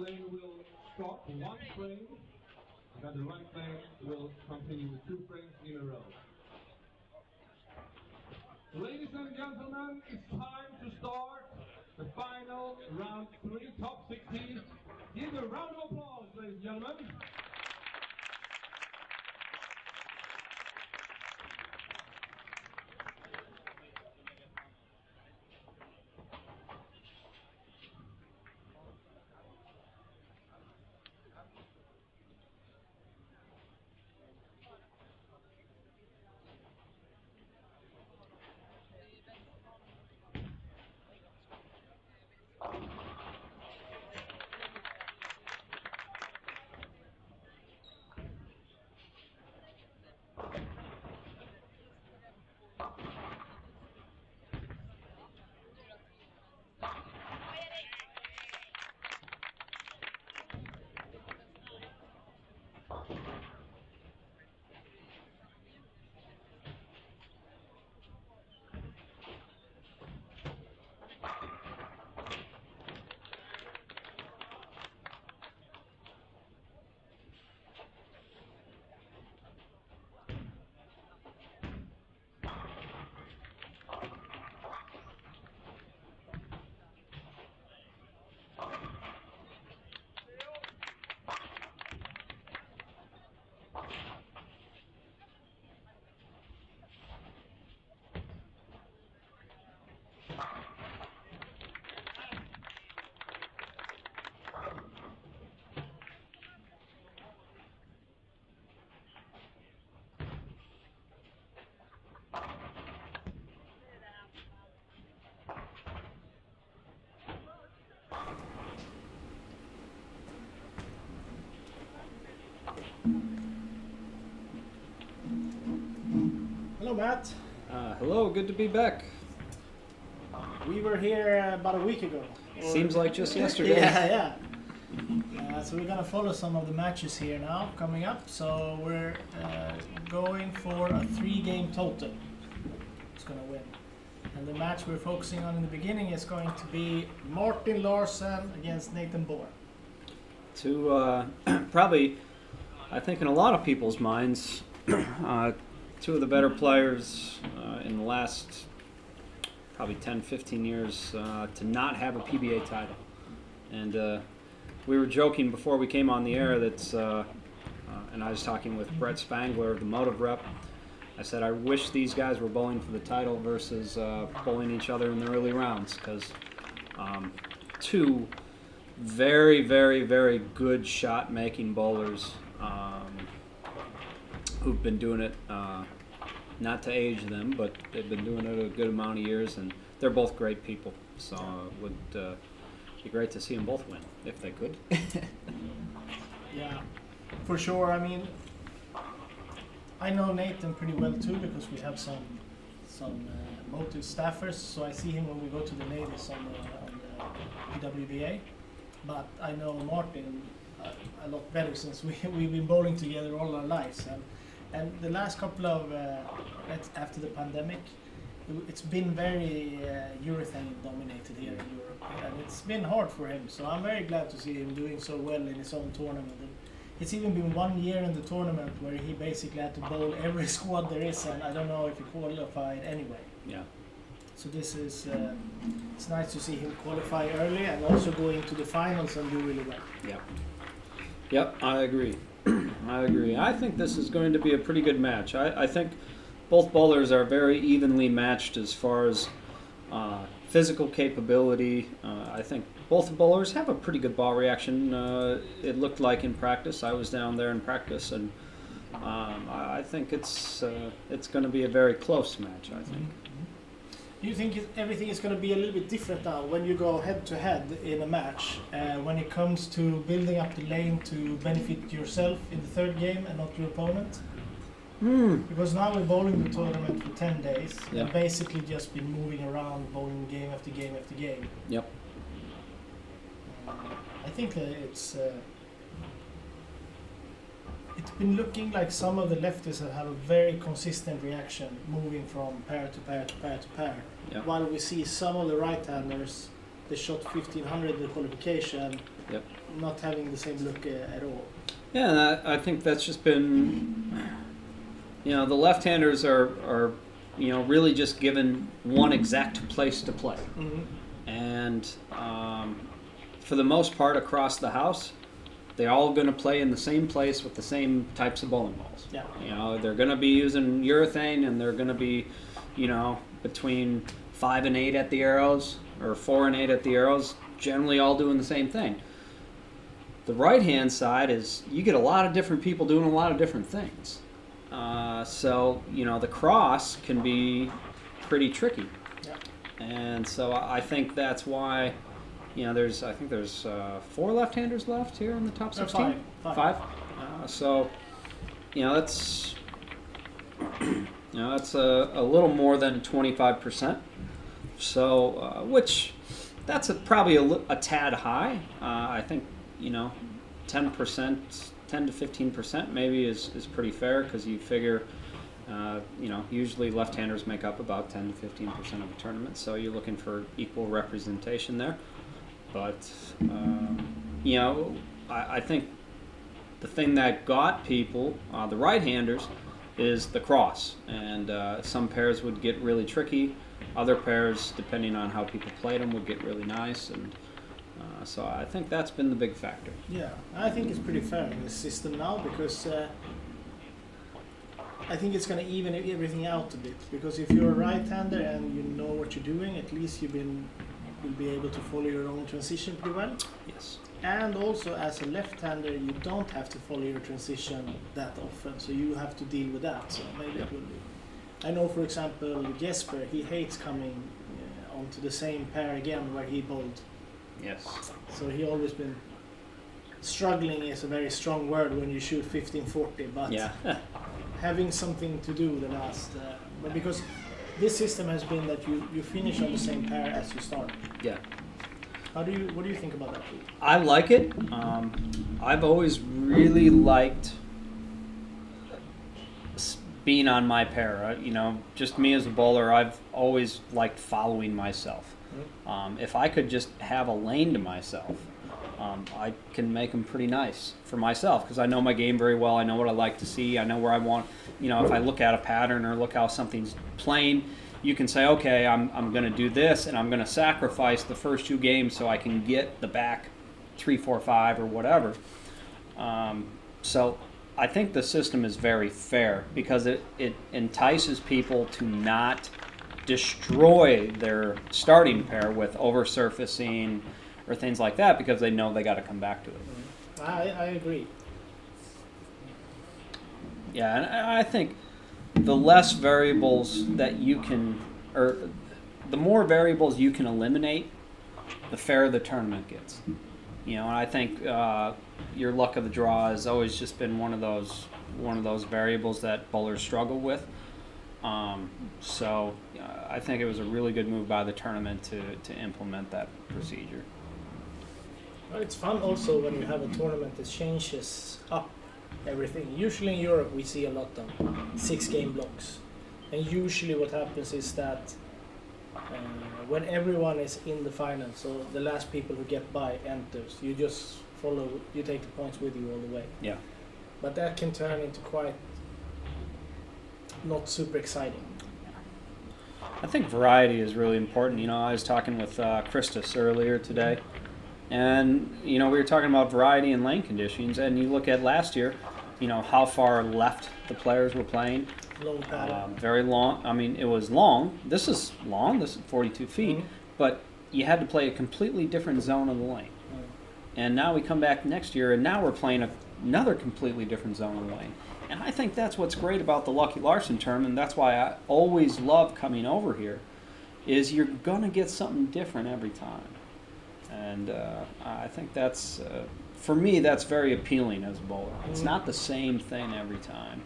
lane will stop 1 frame, and then the right lane will continue with 2 frames in a row. Ladies and gentlemen, it's time to start the final round 3, top 16. Give a round of applause, ladies and gentlemen. Hello, Matt. Hello, good to be back. We were here about a week ago. Seems like just yesterday. Yeah. So we're gonna follow some of the matches here now coming up. So we're going for a 3-game total. It's gonna win. And the match we're focusing on in the beginning is going to be Martin Larsen against Nathan Bohr. To probably, I think in a lot of people's minds, two of the better players in the last probably 10, 15 years to not have a PBA title. And we were joking before we came on the air that, and I was talking with Brett Spangler, the Motive rep. I said, I wish these guys were bowling for the title versus bowling each other in the early rounds, because two very, very, very good shot-making bowlers who've been doing it, not to age them, but they've been doing it a good amount of years, and they're both great people. So it would be great to see them both win, if they could. Yeah, for sure. I mean, I know Nathan pretty well too, because we have some Motive staffers, so I see him when we go to the ladies on the PWBA. But I know Martin a lot better since we've been bowling together all our lives. And the last couple of, after the pandemic, it's been very urethane dominated here in Europe. And it's been hard for him, so I'm very glad to see him doing so well in his own tournament. And it's even been 1 year in the tournament where he basically had to bowl every squad there is, and I don't know if he qualified anyway. Yeah. So this is, it's nice to see him qualify early and also go into the finals and do really well. Yeah. Yep, I agree. I agree. I think this is going to be a pretty good match. I think both bowlers are very evenly matched as far as physical capability. I think both bowlers have a pretty good ball reaction. It looked like in practice. I was down there in practice, and I think it's going to be a very close match, I think. Do you think everything is going to be a little bit different now when you go head-to-head in a match, when it comes to building up the lane to benefit yourself in the third game and not your opponent? Because now we're bowling the tournament for 10 days and basically just been moving around, bowling game after game after game. Yep. I think it's been looking like some of the lefties have a very consistent reaction, moving from pair to pair to pair to pair. Yep. While we see some of the right-handers, they shot 1500 in the qualification, Yep. not having the same look at all. Yeah, and I think that's just been, the left-handers are really just given one exact place to play. Mm-hmm. And for the most part across the house, they're all going to play in the same place with the same types of bowling balls. Yeah. They're going to be using urethane, and they're going to be, between 5 and 8 at the arrows, or 4 and 8 at the arrows, generally all doing the same thing. The right-hand side is you get a lot of different people doing a lot of different things. So the cross can be pretty tricky. Yeah. And so I think that's why, there's 4 left-handers left here in the top 16. Five. So, that's that's a little more than 25%. So, which that's probably a tad high. I think 10%, 10 to 15% maybe is pretty fair, because you figure. Usually left-handers make up about 10 to 15% of a tournament, so you're looking for equal representation there. But, I think the thing that got people, the right-handers, is the cross. And some pairs would get really tricky. Other pairs, depending on how people played them, would get really nice. And so I think that's been the big factor. Yeah, I think it's pretty fair in the system now, because I think it's going to even everything out a bit, because if you're a right-hander and you know what you're doing, at least you'll be able to follow your own transition pretty well. Yes. And also, as a left-hander, you don't have to follow your transition that often, so you have to deal with that. So maybe it will be. I know, for example, Jesper, he hates coming onto the same pair again where he bowled. Yes. So he always been struggling is a very strong word when you shoot 15-40, but Yeah. having something to do the last, but because this system has been that you finish on the same pair as you start. Yeah. What do you think about that? I like it. I've always really liked being on my pair. Just me as a bowler, I've always liked following myself. If I could just have a lane to myself, I can make them pretty nice for myself, because I know my game very well. I know what I like to see. I know where I want. If I look at a pattern or look how something's playing, you can say, okay, I'm going to do this, and I'm going to sacrifice the first 2 games so I can get the back 3, 4, 5 or whatever. So I think the system is very fair, because it entices people to not destroy their starting pair with oversurfacing or things like that, because they know they got to come back to it. I agree. Yeah, and I think the less variables that you can, or the more variables you can eliminate, the fairer the tournament gets. And I think your luck of the draw has always just been one of those variables that bowlers struggle with. So I think it was a really good move by the tournament to implement that procedure. Well, it's fun also when you have a tournament that changes up everything. Usually in Europe we see a lot of 6-game blocks, and usually what happens is that when everyone is in the final, so the last people who get by enters, you just follow, you take the points with you all the way. Yeah. But that can turn into quite not super exciting. I think variety is really important. I was talking with Christus earlier today, and we were talking about variety and lane conditions, and you look at last year, how far left the players were playing. Long pattern. Very long. I mean, it was long. This is long. This is 42 feet. Mm-hmm. But you had to play a completely different zone of the lane. And now we come back next year, and now we're playing another completely different zone of the lane. And I think that's what's great about the Lucky Larsen term, and that's why I always love coming over here, is you're going to get something different every time. And I think that's, for me, that's very appealing as a bowler. It's not the same thing every time.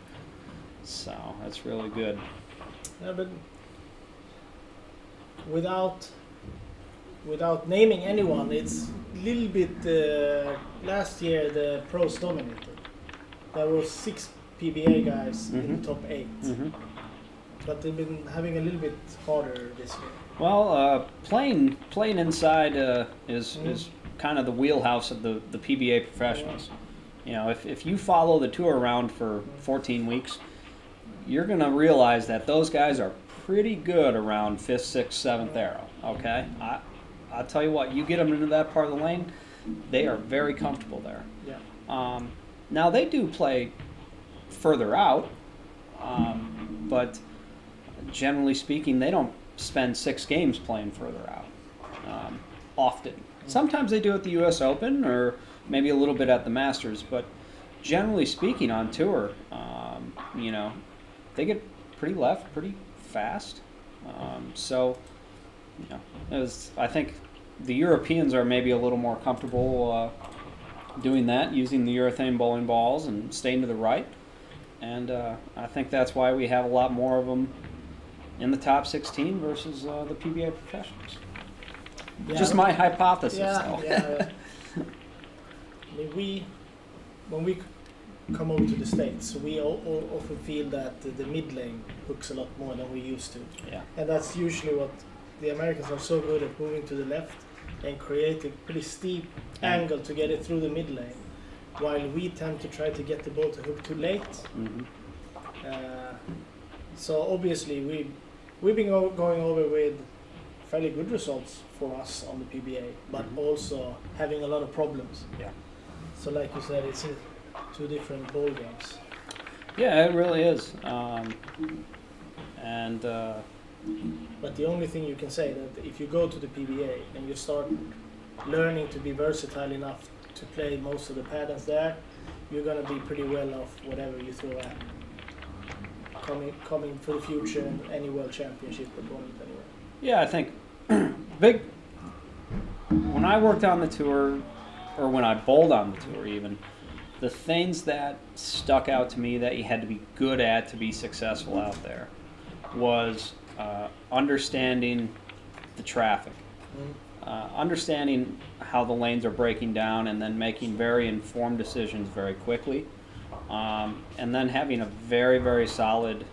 So that's really good. Yeah, but without naming anyone, it's a little bit. Last year the pros dominated. There were 6 PBA guys in the top 8, but they've been having a little bit harder this year. Well, playing inside is kind of the wheelhouse of the PBA professionals. You know, if you follow the tour around for 14 weeks, you're going to realize that those guys are pretty good around 5th, 6th, 7th arrow, okay? I'll tell you what, you get them into that part of the lane, they are very comfortable there. Yeah. Now, they do play further out, but generally speaking, they don't spend 6 games playing further out often. Sometimes they do at the U.S. Open or maybe a little bit at the Masters, but generally speaking on tour, you know, they get pretty left pretty fast. So, you know, I think the Europeans are maybe a little more comfortable doing that, using the urethane bowling balls and staying to the right. And I think that's why we have a lot more of them in the top 16 versus the PBA professionals. Yeah. Just my hypothesis, Yeah, though. yeah. I mean, when we come over to the States, we often feel that the mid lane hooks a lot more than we used to. Yeah. And that's usually what the Americans are so good at, moving to the left and create a pretty steep angle to get it through the mid lane, while we tend to try to get the ball to hook too late. Mm-hmm. So obviously we've been going over with fairly good results for us on the PBA, but also having a lot of problems. Yeah. So like you said, it's 2 different ball games. Yeah, it really is. But the only thing you can say that if you go to the PBA and you start learning to be versatile enough to play most of the patterns there, you're gonna be pretty well off whatever you throw at. Coming for the future and any world championship opponent anyway. Yeah, I think when I worked on the tour, or when I bowled on the tour even, the things that stuck out to me that you had to be good at to be successful out there was understanding the traffic, understanding how the lanes are breaking down, and then making very informed decisions very quickly, and then having a very, very solid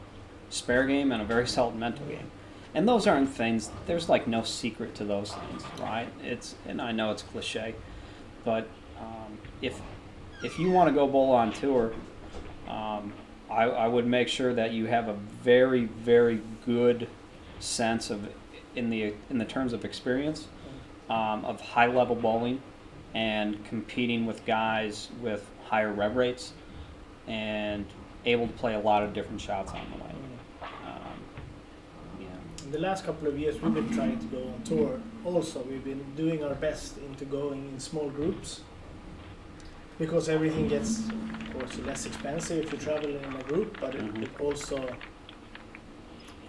spare game and a very solid mental game. And those aren't things, there's like no secret to those things, right? And I know it's cliche, but if you want to go bowl on tour, I would make sure that you have a very, very good sense of, in the terms of experience, of high level bowling and competing with guys with higher rev rates and able to play a lot of different shots on the lane. In the last couple of years, we've been trying to go on tour. Also, we've been doing our best into going in small groups, because everything gets, of course, less expensive if you travel in a group, but it also,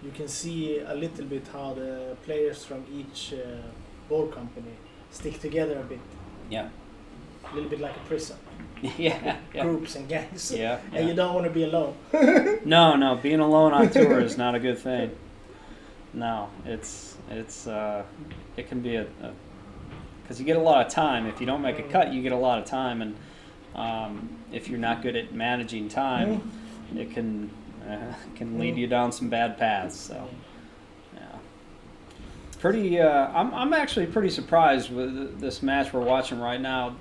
you can see a little bit how the players from each ball company stick together a bit. Yeah. A little bit like a prison. Yeah. Groups and gangs. Yeah. And you don't want to be alone. No, being alone on tour is not a good thing. No, it can be because you get a lot of time. If you don't make a cut, you get a lot of time, and if you're not good at managing time, it can lead you down some bad paths. So, yeah, pretty. I'm actually pretty surprised with this match we're watching right now.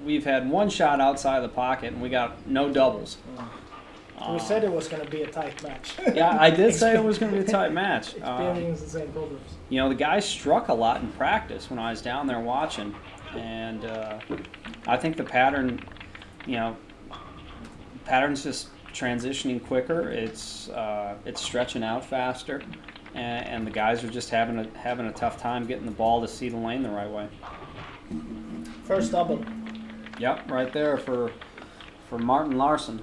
We've had one shot outside of the pocket, and we got no doubles. We said it was going to be a tight match. Yeah, I did say it was going to be a tight match. Experiencing the same problems. You know, the guys struck a lot in practice when I was down there watching, and I think the pattern, pattern's just transitioning quicker. It's stretching out faster, and the guys are just having a tough time getting the ball to see the lane the right way. First double. Yep, right there for Martin Larsen.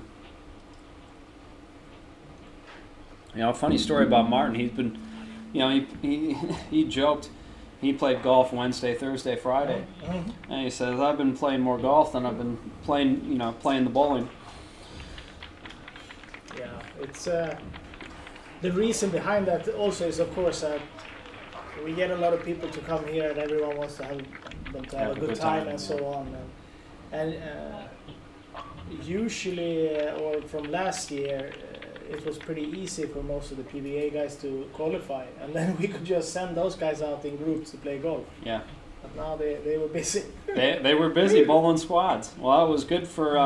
A funny story about Martin. He's been, he joked he played golf Wednesday, Thursday, Friday, and he says, I've been playing more golf than I've been playing the bowling. Yeah, it's the reason behind that also is, of course, that we get a lot of people to come here and everyone wants to have a good time and so on. And usually, or from last year, it was pretty easy for most of the PBA guys to qualify, and then we could just send those guys out in groups to play golf. Yeah. But now they were busy. They were busy bowling squads. Well, it was good for,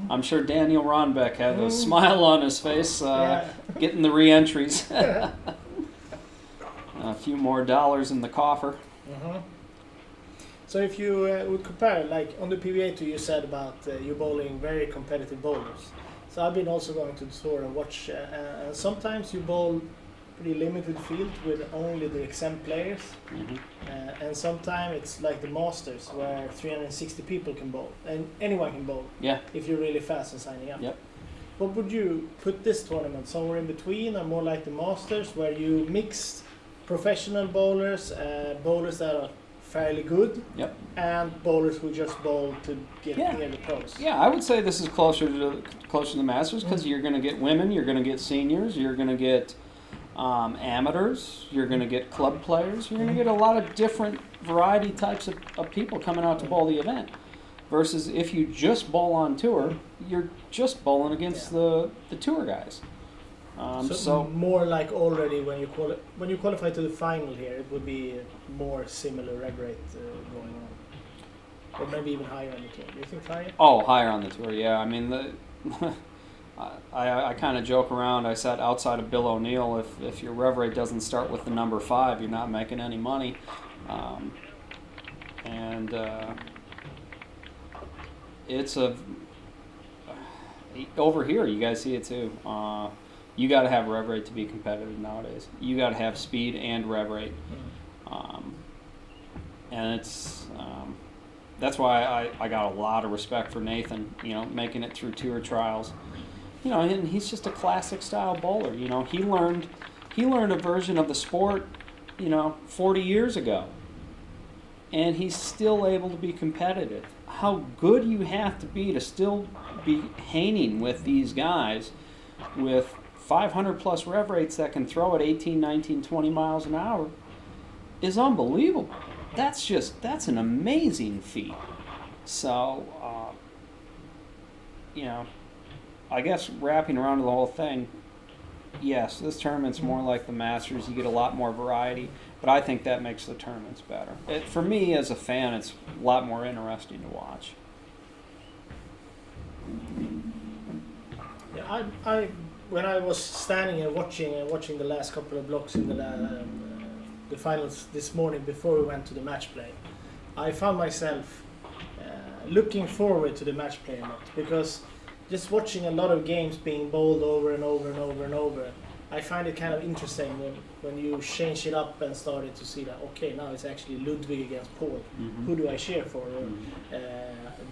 I'm sure Daniel Ronbeck had a smile on his face getting the re-entries. A few more dollars in the coffer. So if you would compare, like on the PBA tour you said about you bowling very competitive bowlers. So I've been also going to the tour and watch, and sometimes you bowl pretty limited field with only the exempt players. And sometimes it's like the Masters where 360 people can bowl, and anyone can bowl if you're really fast and signing up. What would you put this tournament, somewhere in between, or more like the Masters where you mix professional bowlers, bowlers that are fairly good, and bowlers who just bowl to get near the pros? Yeah, I would say this is closer to the Masters because you're going to get women, you're going to get seniors, you're going to get amateurs, you're going to get club players, you're going to get a lot of different variety types of people coming out to bowl the event. Versus if you just bowl on tour, you're just bowling against the tour guys. So more like already when you qualify to the final here, it would be more similar reg rate going on, or maybe even higher on the tour. Do you think higher? Oh, higher on the tour, yeah. I mean, I kind of joke around. I said outside of Bill O'Neill, if your rev rate doesn't start with the number 5, you're not making any money. It's over here. You guys see it too. You got to have rev rate to be competitive nowadays. You got to have speed and rev rate, and it's that's why I got a lot of respect for Nathan. You know, making it through tour trials. You know, and he's just a classic style bowler. You know, he learned a version of the sport, 40 years ago, and he's still able to be competitive. How good you have to be to still be hanging with these guys with 500 plus rev rates that can throw at 18, 19, 20 miles an hour is unbelievable. That's an amazing feat. So, I guess wrapping around to the whole thing, yes, this tournament's more like the Masters. You get a lot more variety, but I think that makes the tournaments better. For me, as a fan, it's a lot more interesting to watch. Yeah, I when I was standing and watching the last couple of blocks in the finals this morning before we went to the match play, I found myself looking forward to the match play a lot, because just watching a lot of games being bowled over and over and over and over, I find it kind of interesting when you change it up and started to see that, okay, now it's actually Ludwig against Paul. Who do I cheer for? Or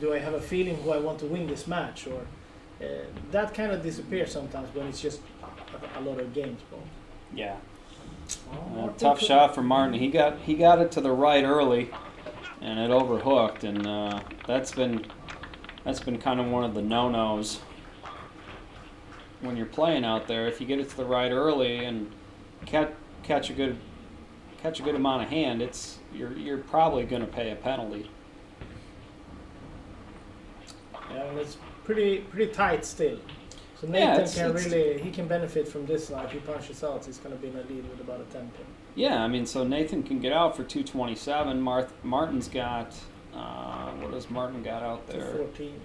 do I have a feeling who I want to win this match? Or that kind of disappears sometimes when it's just a lot of games bowled. Yeah. Tough shot for Martin. He got it to the right early, and it overhooked, and that's been kind of one of the no-nos when you're playing out there. If you get it to the right early and catch a good amount of hand, you're probably going to pay a penalty. Yeah, and it's pretty tight still. So Nathan he can benefit from this now. If he punches out, he's going to be in a lead with about a 10 pin. Yeah, I mean, so Nathan can get out for 227. Martin's got, what has Martin got out there? 214.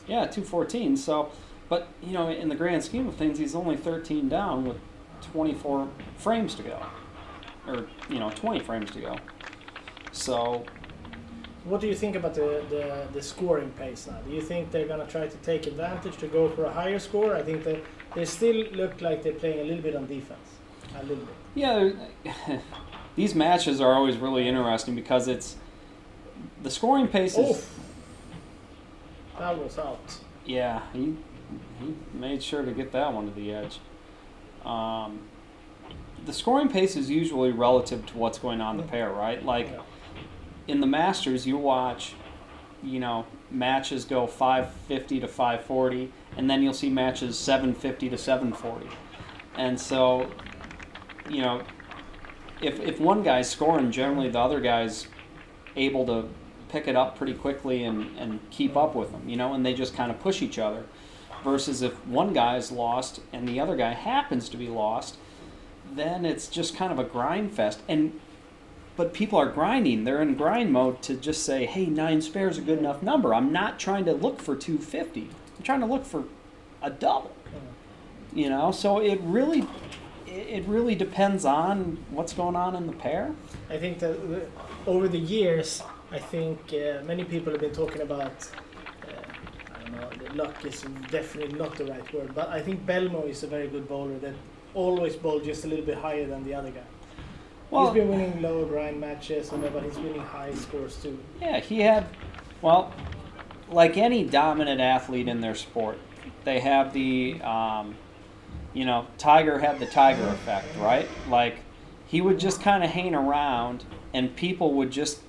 Yeah, 214. So, but, in the grand scheme of things, he's only 13 down with 24 frames to go. Or, 20 frames to go. So, what do you think about the scoring pace now? Do you think they're going to try to take advantage to go for a higher score? I think they still look like they're playing a little bit on defense. A little bit. Yeah, these matches are always really interesting because the scoring pace is... Oof. That was out. Yeah, he made sure to get that one to the edge. The scoring pace is usually relative to what's going on in the pair, right? Like... Yeah. In the Masters, you watch, matches go 550 to 540, and then you'll see matches 750 to 740. And so, if one guy's scoring, generally the other guy's able to pick it up pretty quickly and keep up with them, and they just kind of push each other. Versus if one guy's lost and the other guy happens to be lost, then it's just kind of a grind fest. And but people are grinding. They're in grind mode to just say, hey, 9 spare is a good enough number. I'm not trying to look for 250. I'm trying to look for a double. You know, so it really depends on what's going on in the pair. I think that over the years, I think many people have been talking about, I don't know, the luck is definitely not the right word, but I think Belmo is a very good bowler that always bowls just a little bit higher than the other guy. Well, he's been winning lower grind matches, but he's winning high scores too. Yeah, he had, well, like any dominant athlete in their sport, they have the, you know, Tiger had the Tiger effect, right? Like, he would just kind of hang around, and people would just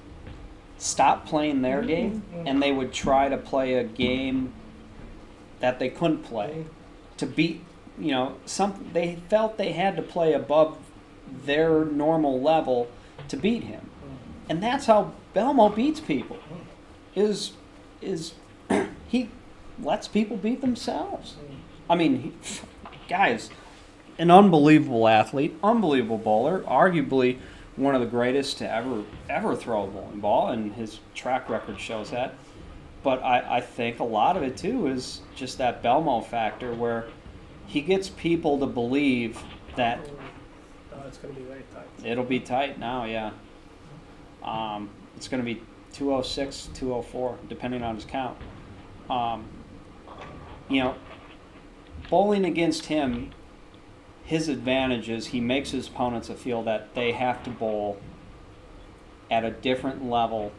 stop playing their game, and they would try to play a game that they couldn't play to beat, you know, they felt they had to play above their normal level to beat him. And that's how Belmo beats people, is he lets people beat themselves. I mean, guys, an unbelievable athlete, unbelievable bowler, arguably one of the greatest to ever throw a bowling ball, and his track record shows that. But I think a lot of it, too, is just that Belmo factor where he gets people to believe that it's going to be very tight. It'll be tight now, yeah. It's going to be 206, 204, depending on his count. You know, bowling against him, his advantage is he makes his opponents feel that they have to bowl at a different level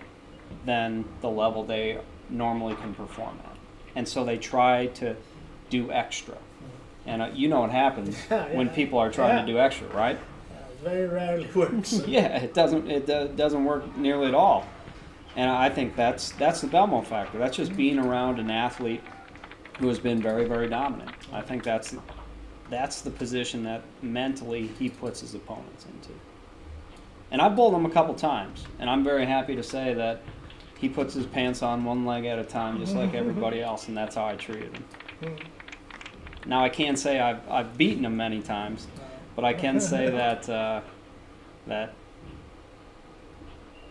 than the level they normally can perform at. And so they try to do extra. And you know what happens when people are trying to do extra, right? It very rarely works. Yeah, it doesn't work nearly at all. And I think that's the Belmo factor. That's just being around an athlete who has been very, very dominant. I think that's the position that mentally he puts his opponents into. And I've bowled him a couple times, and I'm very happy to say that he puts his pants on one leg at a time, just like everybody else, and that's how I treated him. Now I can't say I've beaten him many times, but I can say that that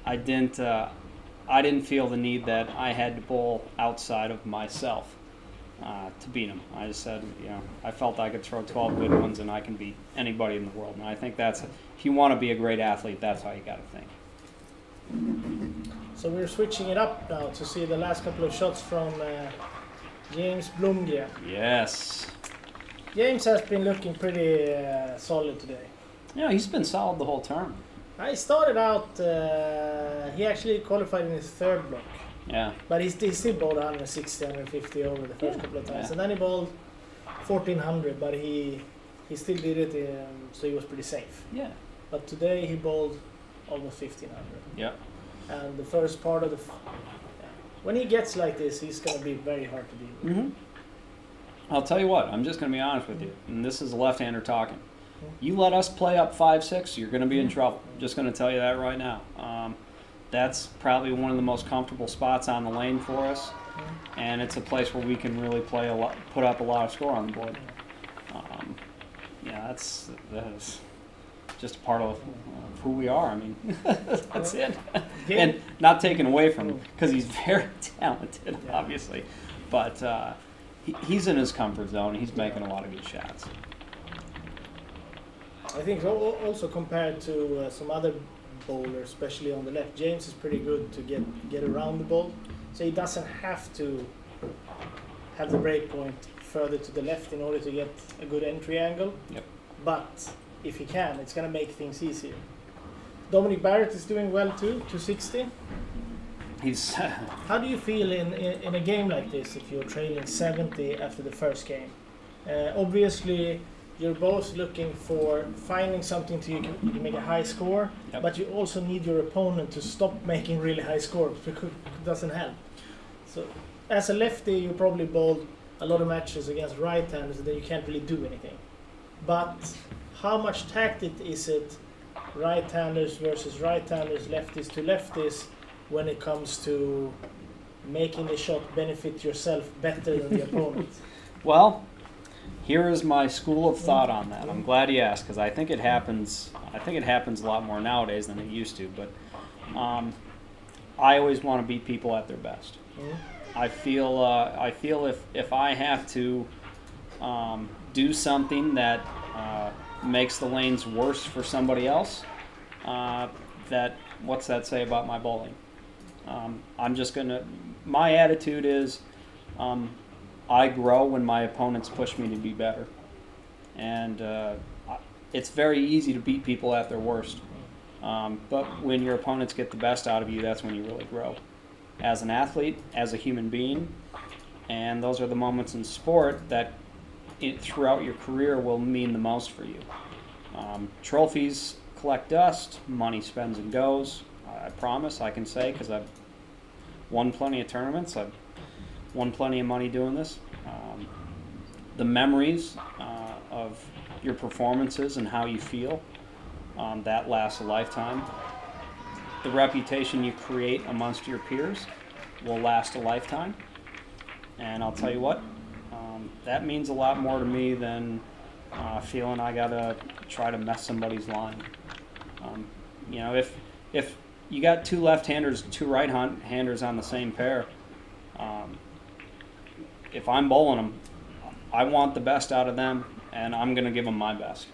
I didn't feel the need that I had to bowl outside of myself to beat him. I just said, you know, I felt I could throw 12 good ones and I can beat anybody in the world. And I think that's, if you want to be a great athlete, that's how you got to think. So we're switching it up now to see the last couple of shots from James Blomgren. Yes. James has been looking pretty solid today. Yeah, he's been solid the whole term. I started out, he actually qualified in his third block. Yeah. But he still bowled 160, 150 over the first couple of times. Yeah. And then he bowled 1400, but he still did it, so he was pretty safe. Yeah. But today he bowled almost 1500. Yeah. And the first part of when he gets like this, he's going to be very hard to deal with. Mm-hmm. I'll tell you what, I'm just going to be honest with you, and this is a left-hander talking. You let us play up 5-6, you're going to be in trouble. Just going to tell you that right now. That's probably one of the most comfortable spots on the lane for us, and it's a place where we can really play a lot, put up a lot of score on the board. Yeah, that's just a part of who we are. I mean, that's it. And not taken away from him, because he's very talented, obviously, but he's in his comfort zone. He's making a lot of good shots. I think also compared to some other bowlers, especially on the left, James is pretty good to get around the ball, so he doesn't have to have the break point further to the left in order to get a good entry angle. Yep. But if he can, it's going to make things easier. Dominic Barrett is doing well too, 260. He's. How do you feel in a game like this if you're trailing 70 after the first game? Obviously, you're both looking for finding something you can make a high score, but you also need your opponent to stop making really high scores because it doesn't help. So, as a lefty, you probably bowled a lot of matches against right-handers that you can't really do anything. But how much tactic is it, right-handers versus right-handers, lefties to lefties, when it comes to making the shot benefit yourself better than the opponent? Well, Here is my school of thought on that. I'm glad you asked, because I think it happens. I think it happens a lot more nowadays than it used to. But I always want to beat people at their best. I feel if I have to do something that makes the lanes worse for somebody else, that what's that say about my bowling? I'm just gonna. My attitude is, I grow when my opponents push me to be better, and it's very easy to beat people at their worst. But when your opponents get the best out of you, that's when you really grow. As an athlete, as a human being, and those are the moments in sport that throughout your career will mean the most for you. Trophies collect dust, money spends and goes. I promise, I can say, because I've won plenty of tournaments, I've won plenty of money doing this. The memories of your performances and how you feel, that lasts a lifetime. The reputation you create amongst your peers will last a lifetime. And I'll tell you what, that means a lot more to me than feeling I gotta try to mess somebody's line. If you got two left-handers, two right-handers on the same pair, if I'm bowling them, I want the best out of them, and I'm gonna give them my best,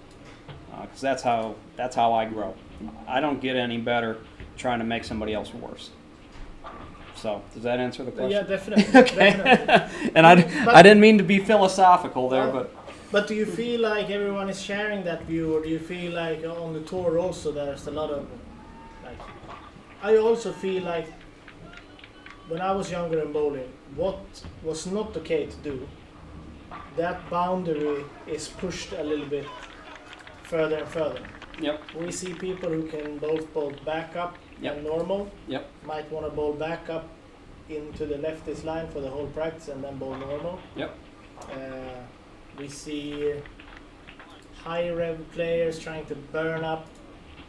because that's how I grow. I don't get any better trying to make somebody else worse. So, does that answer the question? Yeah, definitely. Okay. Definitely. And I didn't mean to be philosophical there, but But do you feel like everyone is sharing that view, or do you feel like on the tour also there's a lot of, like, I also feel like when I was younger in bowling, what was not okay to do, that boundary is pushed a little bit further and further. Yep. We see people who can both bowl back up and normal. Yep. Might want to bowl back up into the leftist line for the whole practice and then bowl normal. Yep. We see high rev players trying to burn up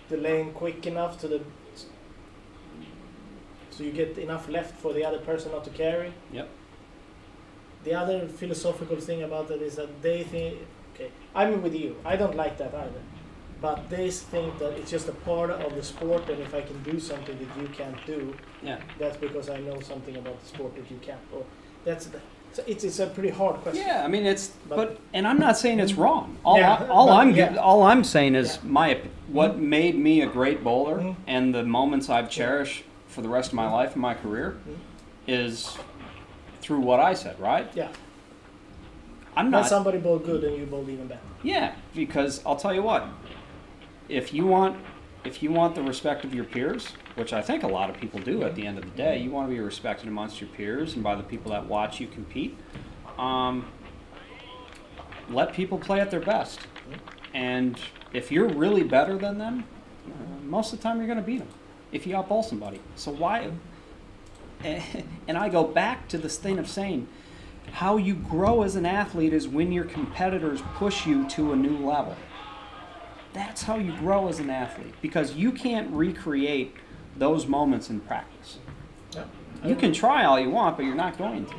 the lane quick enough so you get enough left for the other person not to carry. Yep. The other philosophical thing about that is that they think, okay, I'm with you, I don't like that either, but they think that it's just a part of the sport, and if I can do something that you can't do, that's because I know something about the sport that you can't. Or so it's a pretty hard question. Yeah, I mean but and I'm not saying it's wrong. All I'm saying is what made me a great bowler and the moments I've cherished for the rest of my life and my career is through what I said, right? Yeah. I'm not. When somebody bowled good and you bowled even better. Yeah, because I'll tell you what, if you want the respect of your peers, which I think a lot of people do at the end of the day, you want to be respected amongst your peers and by the people that watch you compete. Let people play at their best. And if you're really better than them, most of the time you're going to beat them if you outbowl somebody. So why? And I go back to this thing of saying, how you grow as an athlete is when your competitors push you to a new level. That's how you grow as an athlete, because you can't recreate those moments in practice. Yeah. You can try all you want, but you're not going to.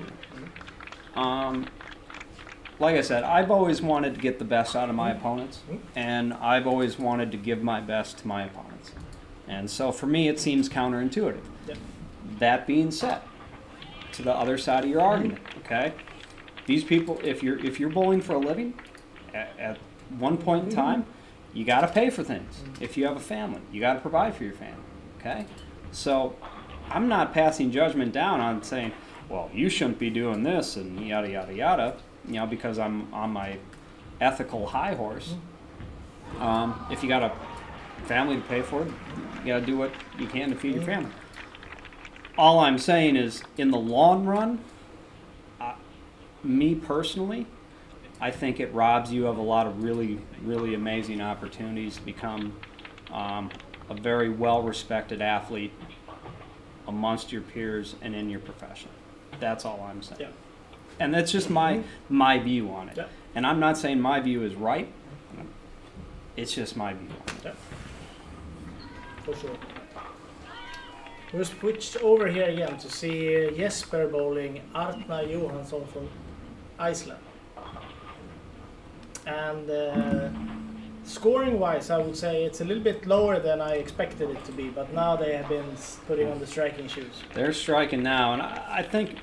Like I said, I've always wanted to get the best out of my opponents, and I've always wanted to give my best to my opponents. And so for me, it seems counterintuitive. Yeah. That being said, to the other side of your argument, okay? These people, if you're bowling for a living, at one point in time, you got to pay for things. If you have a family, you got to provide for your family, okay? So I'm not passing judgment down on saying, well, you shouldn't be doing this and yada, yada, yada, because I'm on my ethical high horse. If you got a family to pay for, you got to do what you can to feed your family. All I'm saying is, in the long run, me personally, I think it robs you of a lot of really, really amazing opportunities to become a very well-respected athlete amongst your peers and in your profession. That's all I'm saying. Yeah. And that's just my view on it. Yeah. And I'm not saying my view is right. It's just my view on it. Yeah. For sure. We'll switch over here again to see Jesper bowling Artna Johansson from Iceland. And scoring-wise, I would say it's a little bit lower than I expected it to be. But now they have been putting on the striking shoes. They're striking now, and I think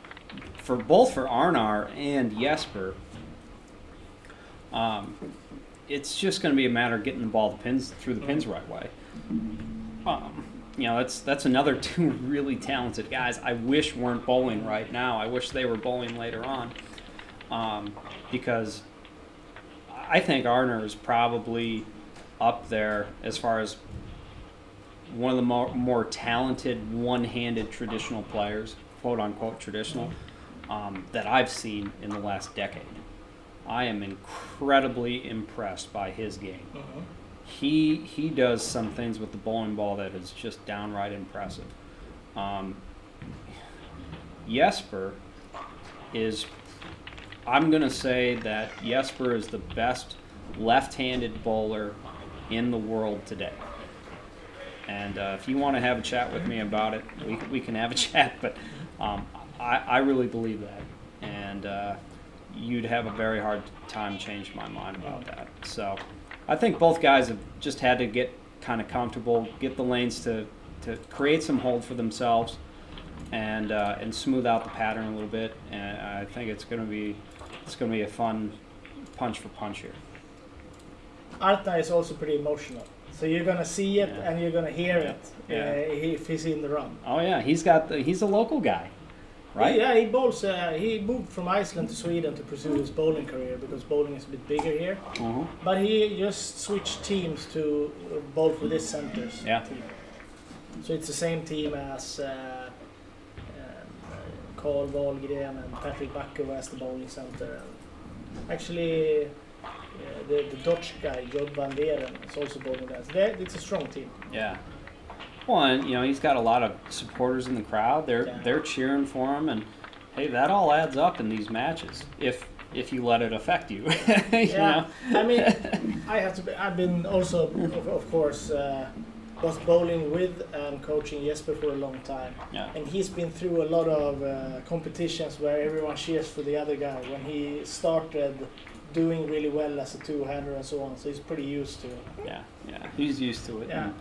for both for Arnar and Jesper, it's just going to be a matter of getting the ball through the pins right way. That's another two really talented guys. I wish weren't bowling right now. I wish they were bowling later on, because I think Arnar is probably up there as far as one of the more talented one-handed traditional players, quote-unquote traditional, that I've seen in the last decade. I am incredibly impressed by his game. He does some things with the bowling ball that is just downright impressive. Jesper is, I'm going to say that Jesper is the best left-handed bowler in the world today. And if you want to have a chat with me about it, we can have a chat, but I really believe that. And you'd have a very hard time changing my mind about that. So I think both guys have just had to get kind of comfortable, get the lanes to create some hold for themselves, and smooth out the pattern a little bit. And I think it's going to be a fun punch for punch here. Arta is also pretty emotional, so you're gonna see it and you're gonna hear it if he's in the run. Oh yeah, he's a local guy, right? Yeah, he bowls. He moved from Iceland to Sweden to pursue his bowling career because bowling is a bit bigger here. But he just switched teams to bowl for this center's team. So it's the same team as Carl Wahlgren and Patrick Backer as the bowling center. And actually, the Dutch guy, Jod van Deren, is also bowling there. It's a strong team. Yeah. Well, and he's got a lot of supporters in the crowd. They're cheering for him, and hey, that all adds up in these matches if you let it affect you. you know? I mean, I've been also, of course, both bowling with and coaching Jesper for a long time. Yeah. And he's been through a lot of competitions where everyone cheers for the other guy when he started doing really well as a two-hander and so on. So he's pretty used to it. Yeah, he's used to it. Yeah.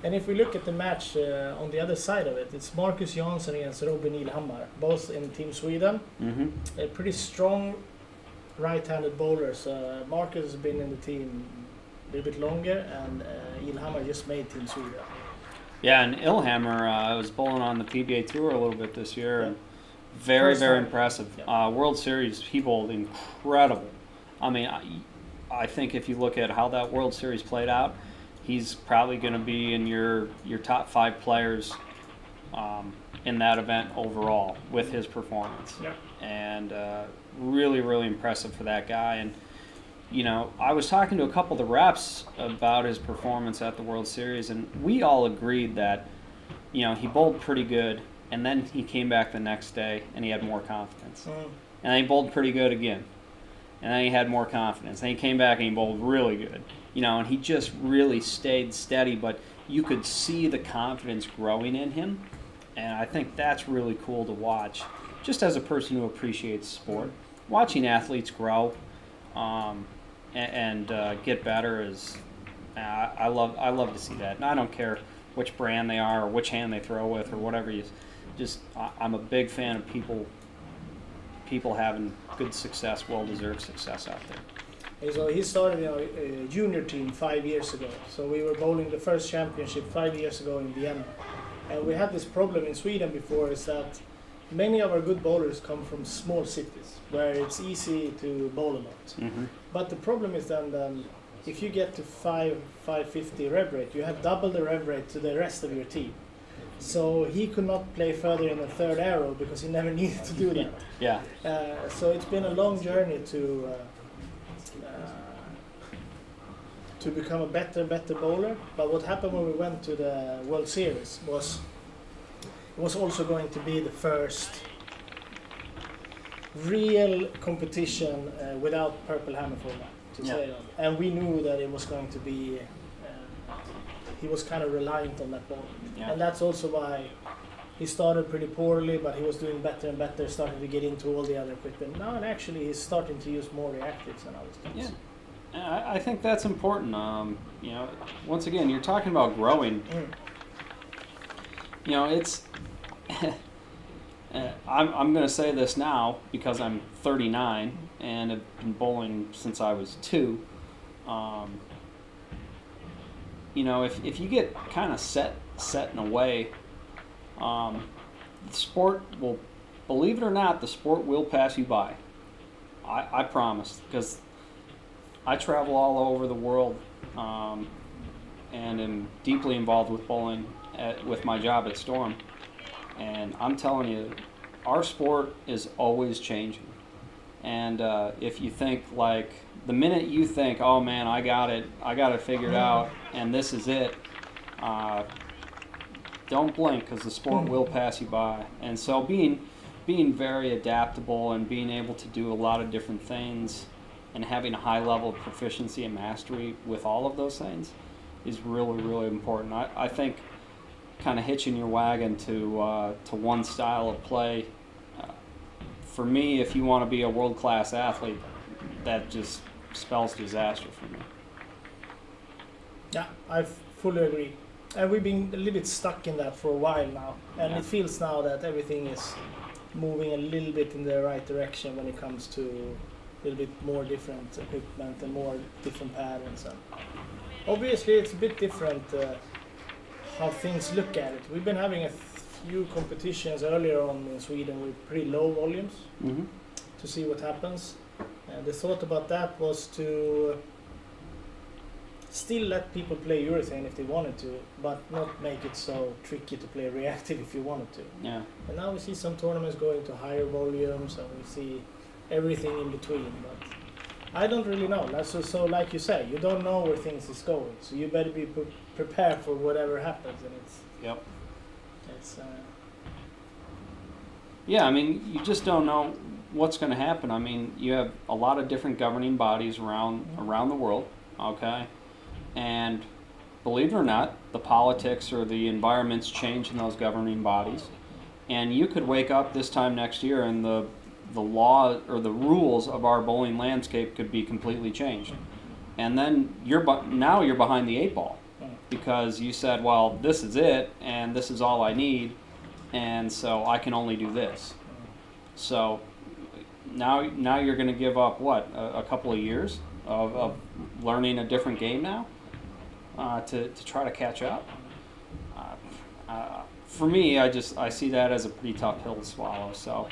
And if we look at the match on the other side of it, it's Marcus Jansson against Robin Ilhammar, both in Team Sweden. They're pretty strong right-handed bowlers. Marcus has been in the team a little bit longer, and Ilhammar just made Team Sweden. Yeah, and Ilhammar was bowling on the PBA Tour a little bit this year, and very impressive. Yeah. World Series, he bowled incredible. I mean, I think if you look at how that World Series played out, he's probably going to be in your top 5 players in that event overall with his performance. Yeah. And really impressive for that guy. And I was talking to a couple of the reps about his performance at the World Series, and we all agreed that he bowled pretty good, and then he came back the next day and he had more confidence. And then he bowled pretty good again, and then he had more confidence. Then he came back and he bowled really good. And he just really stayed steady, but you could see the confidence growing in him, and I think that's really cool to watch. Just as a person who appreciates sport, watching athletes grow and get better is I love to see that. And I don't care which brand they are or which hand they throw with or whatever. I'm a big fan of people having good success, well-deserved success out there. So he started a junior team 5 years ago. So we were bowling the first championship 5 years ago in Vienna. And we had this problem in Sweden before, is that many of our good bowlers come from small cities where it's easy to bowl a lot. But the problem is then if you get to 550 rev rate, you have double the rev rate to the rest of your team. So he could not play further in the third arrow because he never needed to do that. Yeah. So it's been a long journey to become a better bowler. But what happened when we went to the World Series was it was also going to be the first real competition without purple hammer format, to say that. And we knew that it was going to be he was kind of reliant on that ball. And that's also why he started pretty poorly, but he was doing better and better, starting to get into all the other equipment. Now, and actually, he's starting to use more reactives and other stuff. Yeah. I think that's important. You know, once again, you're talking about growing. You know, it's. I'm going to say this now because I'm 39 and have been bowling since I was 2. You know, if you get kind of set in a way, the sport will, believe it or not, the sport will pass you by. I promise, because I travel all over the world and am deeply involved with bowling with my job at Storm. And I'm telling you, our sport is always changing. And if you think, like, the minute you think, oh man, I got it figured out, and this is it, don't blink, because the sport will pass you by. And so being very adaptable and being able to do a lot of different things and having a high level of proficiency and mastery with all of those things is really, really important. I think kind of hitching your wagon to one style of play, for me, if you want to be a world-class athlete, that just spells disaster for me. Yeah, I fully agree. And we've been a little bit stuck in that for a while now. And Yeah. it feels now that everything is moving a little bit in the right direction when it comes to a little bit more different equipment and more different patterns. And obviously, it's a bit different how things look at it. We've been having a few competitions earlier on in Sweden with pretty low volumes Mm-hmm. to see what happens. And the thought about that was to still let people play urethane if they wanted to, but not make it so tricky to play reactive if you wanted to. Yeah. And now we see some tournaments going to higher volumes, and we see everything in between. But I don't really know. So like you say, you don't know where things is going, so you better be prepared for whatever happens. And it's Yeah, I mean, you just don't know what's going to happen. I mean, you have a lot of different governing bodies around the world, okay? And believe it or not, the politics or the environments change in those governing bodies. And you could wake up this time next year and the law or the rules of our bowling landscape could be completely changed. And then now you're behind the 8 ball because you said, well, this is it and this is all I need, and so I can only do this. So now you're going to give up a couple of years of learning a different game now to try to catch up. For me, I see that as a pretty tough pill to swallow. So,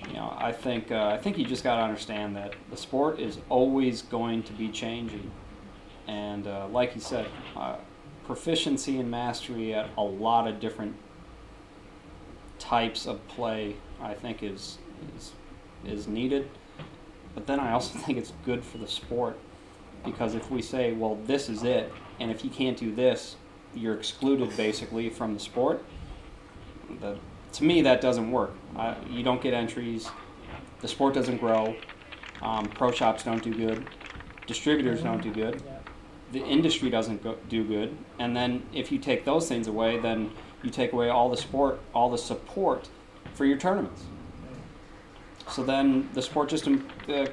you know, I think you just got to understand that the sport is always going to be changing, and like you said, proficiency and mastery at a lot of different types of play, I think is needed. But then I also think it's good for the sport, because if we say, well, this is it, and if you can't do this, you're excluded basically from the sport. To me, that doesn't work. You don't get entries. The sport doesn't grow. Pro shops don't do good. Distributors don't do good. The industry doesn't do good. And then if you take those things away, then you take away all the support for your tournaments. So then the sport just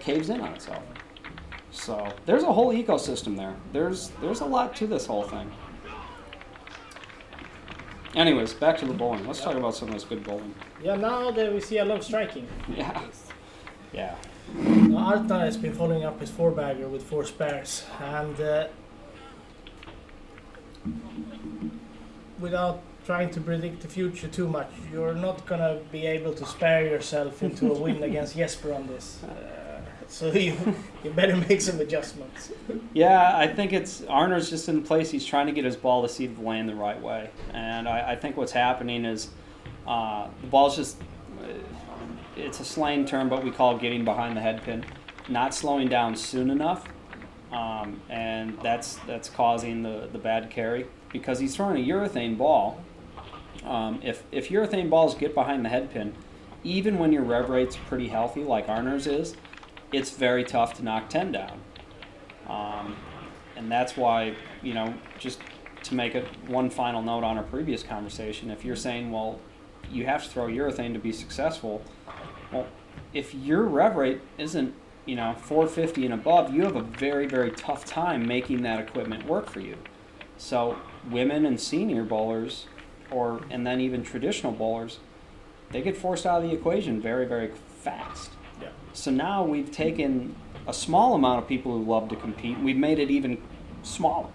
caves in on itself. So there's a whole ecosystem there. There's a lot to this whole thing. Anyways, back to the bowling. Let's talk about some of this good bowling. Yeah, now that we see a lot of striking. Yeah. Yeah. Arta has been following up his 4-bagger with 4 spares, and without trying to predict the future too much, you're not gonna be able to spare yourself into a win against Jesper on this. So you better make some adjustments. Yeah, I think Arner's just in place. He's trying to get his ball to see the lane the right way, and I think what's happening is the ball's just. It's a slang term, but we call it getting behind the head pin, not slowing down soon enough, and that's causing the bad carry, because he's throwing a urethane ball. If urethane balls get behind the head pin, even when your rev rate's pretty healthy, like Arner's is, it's very tough to knock 10 down, and that's why, you know, just to make one final note on our previous conversation, if you're saying, well, you have to throw urethane to be successful. Well, if your rev rate isn't 450 and above, you have a very, very tough time making that equipment work for you. So women and senior bowlers, and then even traditional bowlers, they get forced out of the equation very, very fast. Yeah. So now we've taken a small amount of people who love to compete, and we've made it even smaller.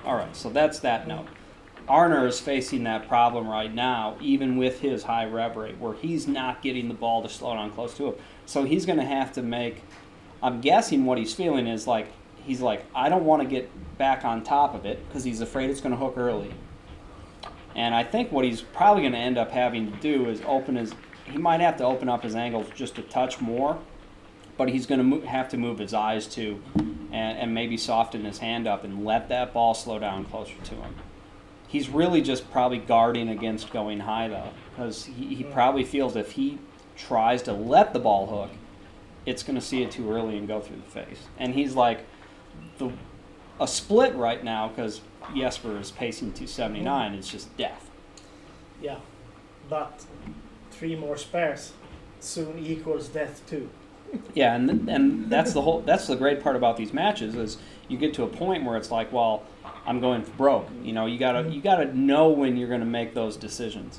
All right, so that's that note. Arner is facing that problem right now, even with his high rev rate, where he's not getting the ball to slow down close to him. So he's going to have to make, I'm guessing what he's feeling is like, he's like, I don't want to get back on top of it because he's afraid it's going to hook early. And I think what he's probably going to end up having to do is he might have to open up his angles just a touch more, but he's going to have to move his eyes too and maybe soften his hand up and let that ball slow down closer to him. He's really just probably guarding against going high, though, because he probably feels if he tries to let the ball hook, it's going to see it too early and go through the face. And he's like, a split right now, because Jesper is pacing 279, it's just death. Yeah, but 3 more spares soon equals death too. Yeah, and that's the great part about these matches is you get to a point where it's like, well, I'm going for broke. You gotta know when you're going to make those decisions.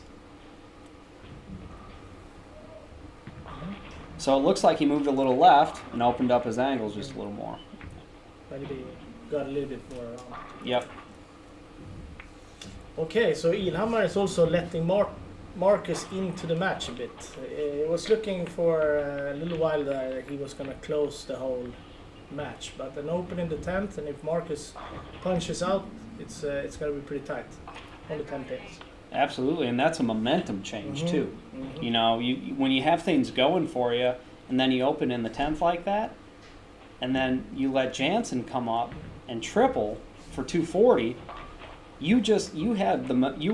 So it looks like he moved a little left and opened up his angles just a little more. Maybe got a little bit more around. Yep. Okay, so Ilhamar is also letting Marcus into the match a bit. He was looking for a little while there that he was going to close the whole match, but an open in the 10th, and if Marcus punches out, it's going to be pretty tight on the 10 pins. Absolutely, and that's a momentum change too. Mm-hmm. When you have things going for you, and then you open in the 10th like that, and then you let Jansen come up and triple for 240. You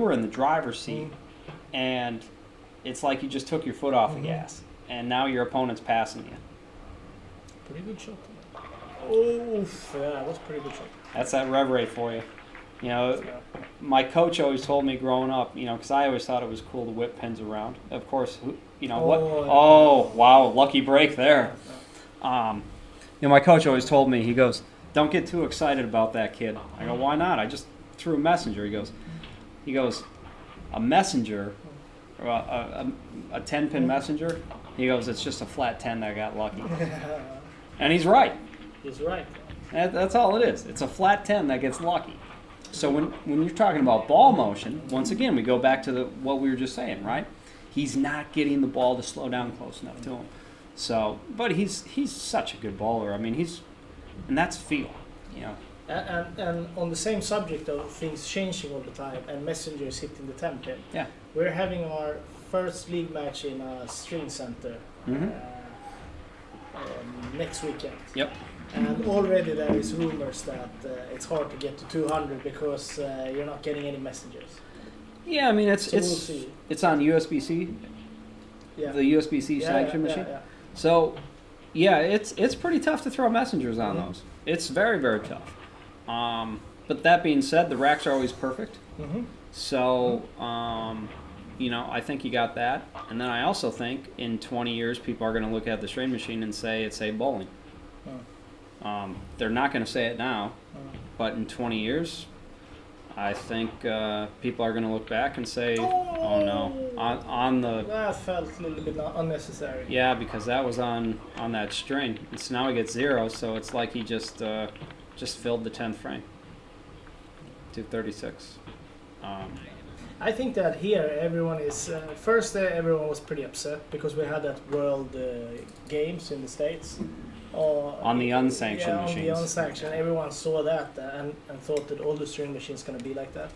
were in the driver's seat, and it's like you just took your foot off the gas, and now your opponent's passing you. Pretty good shot. Oh, yeah, that was a pretty good shot. That's that rev rate for you. My coach always told me growing up, because I always thought it was cool to whip pins around. Of course, what? Oh, wow, lucky break there. My coach always told me, he goes, don't get too excited about that, kid. I go, why not? I just threw a messenger. He goes, a messenger, a 10-pin messenger. He goes, it's just a flat 10 that got lucky. And he's right. He's right. That's all it is. It's a flat 10 that gets lucky. So when you're talking about ball motion, once again, we go back to what we were just saying, right? He's not getting the ball to slow down close enough to him. So, but he's such a good bowler. I mean, and that's feel, And on the same subject of things changing all the time and messengers hitting the 10 pin, yeah, we're having our first league match in a string center next weekend. Yep. And already there is rumors that it's hard to get to 200 because you're not getting any messengers. Yeah, I mean We'll it's see. it's on USB-C, Yeah. the USB-C sanction machine. Yeah. So, yeah, it's pretty tough to throw messengers on those. It's very, very tough. But that being said, the racks are always perfect. Mm-hmm. So, I think you got that. And then I also think in 20 years, people are going to look at the strain machine and say it's a bowling. They're not going to say it now, but in 20 years, I think people are going to look back and say, "Oh no!" On the That felt a little bit unnecessary. yeah, because that was on that string. And so now he gets 0, so it's like he just filled the 10th frame. 236. I think that here everyone is first. Everyone was pretty upset because we had that World Games in the States. On the unsanctioned on machines. the unsanctioned, everyone saw that and thought that all the string machines going to be like that.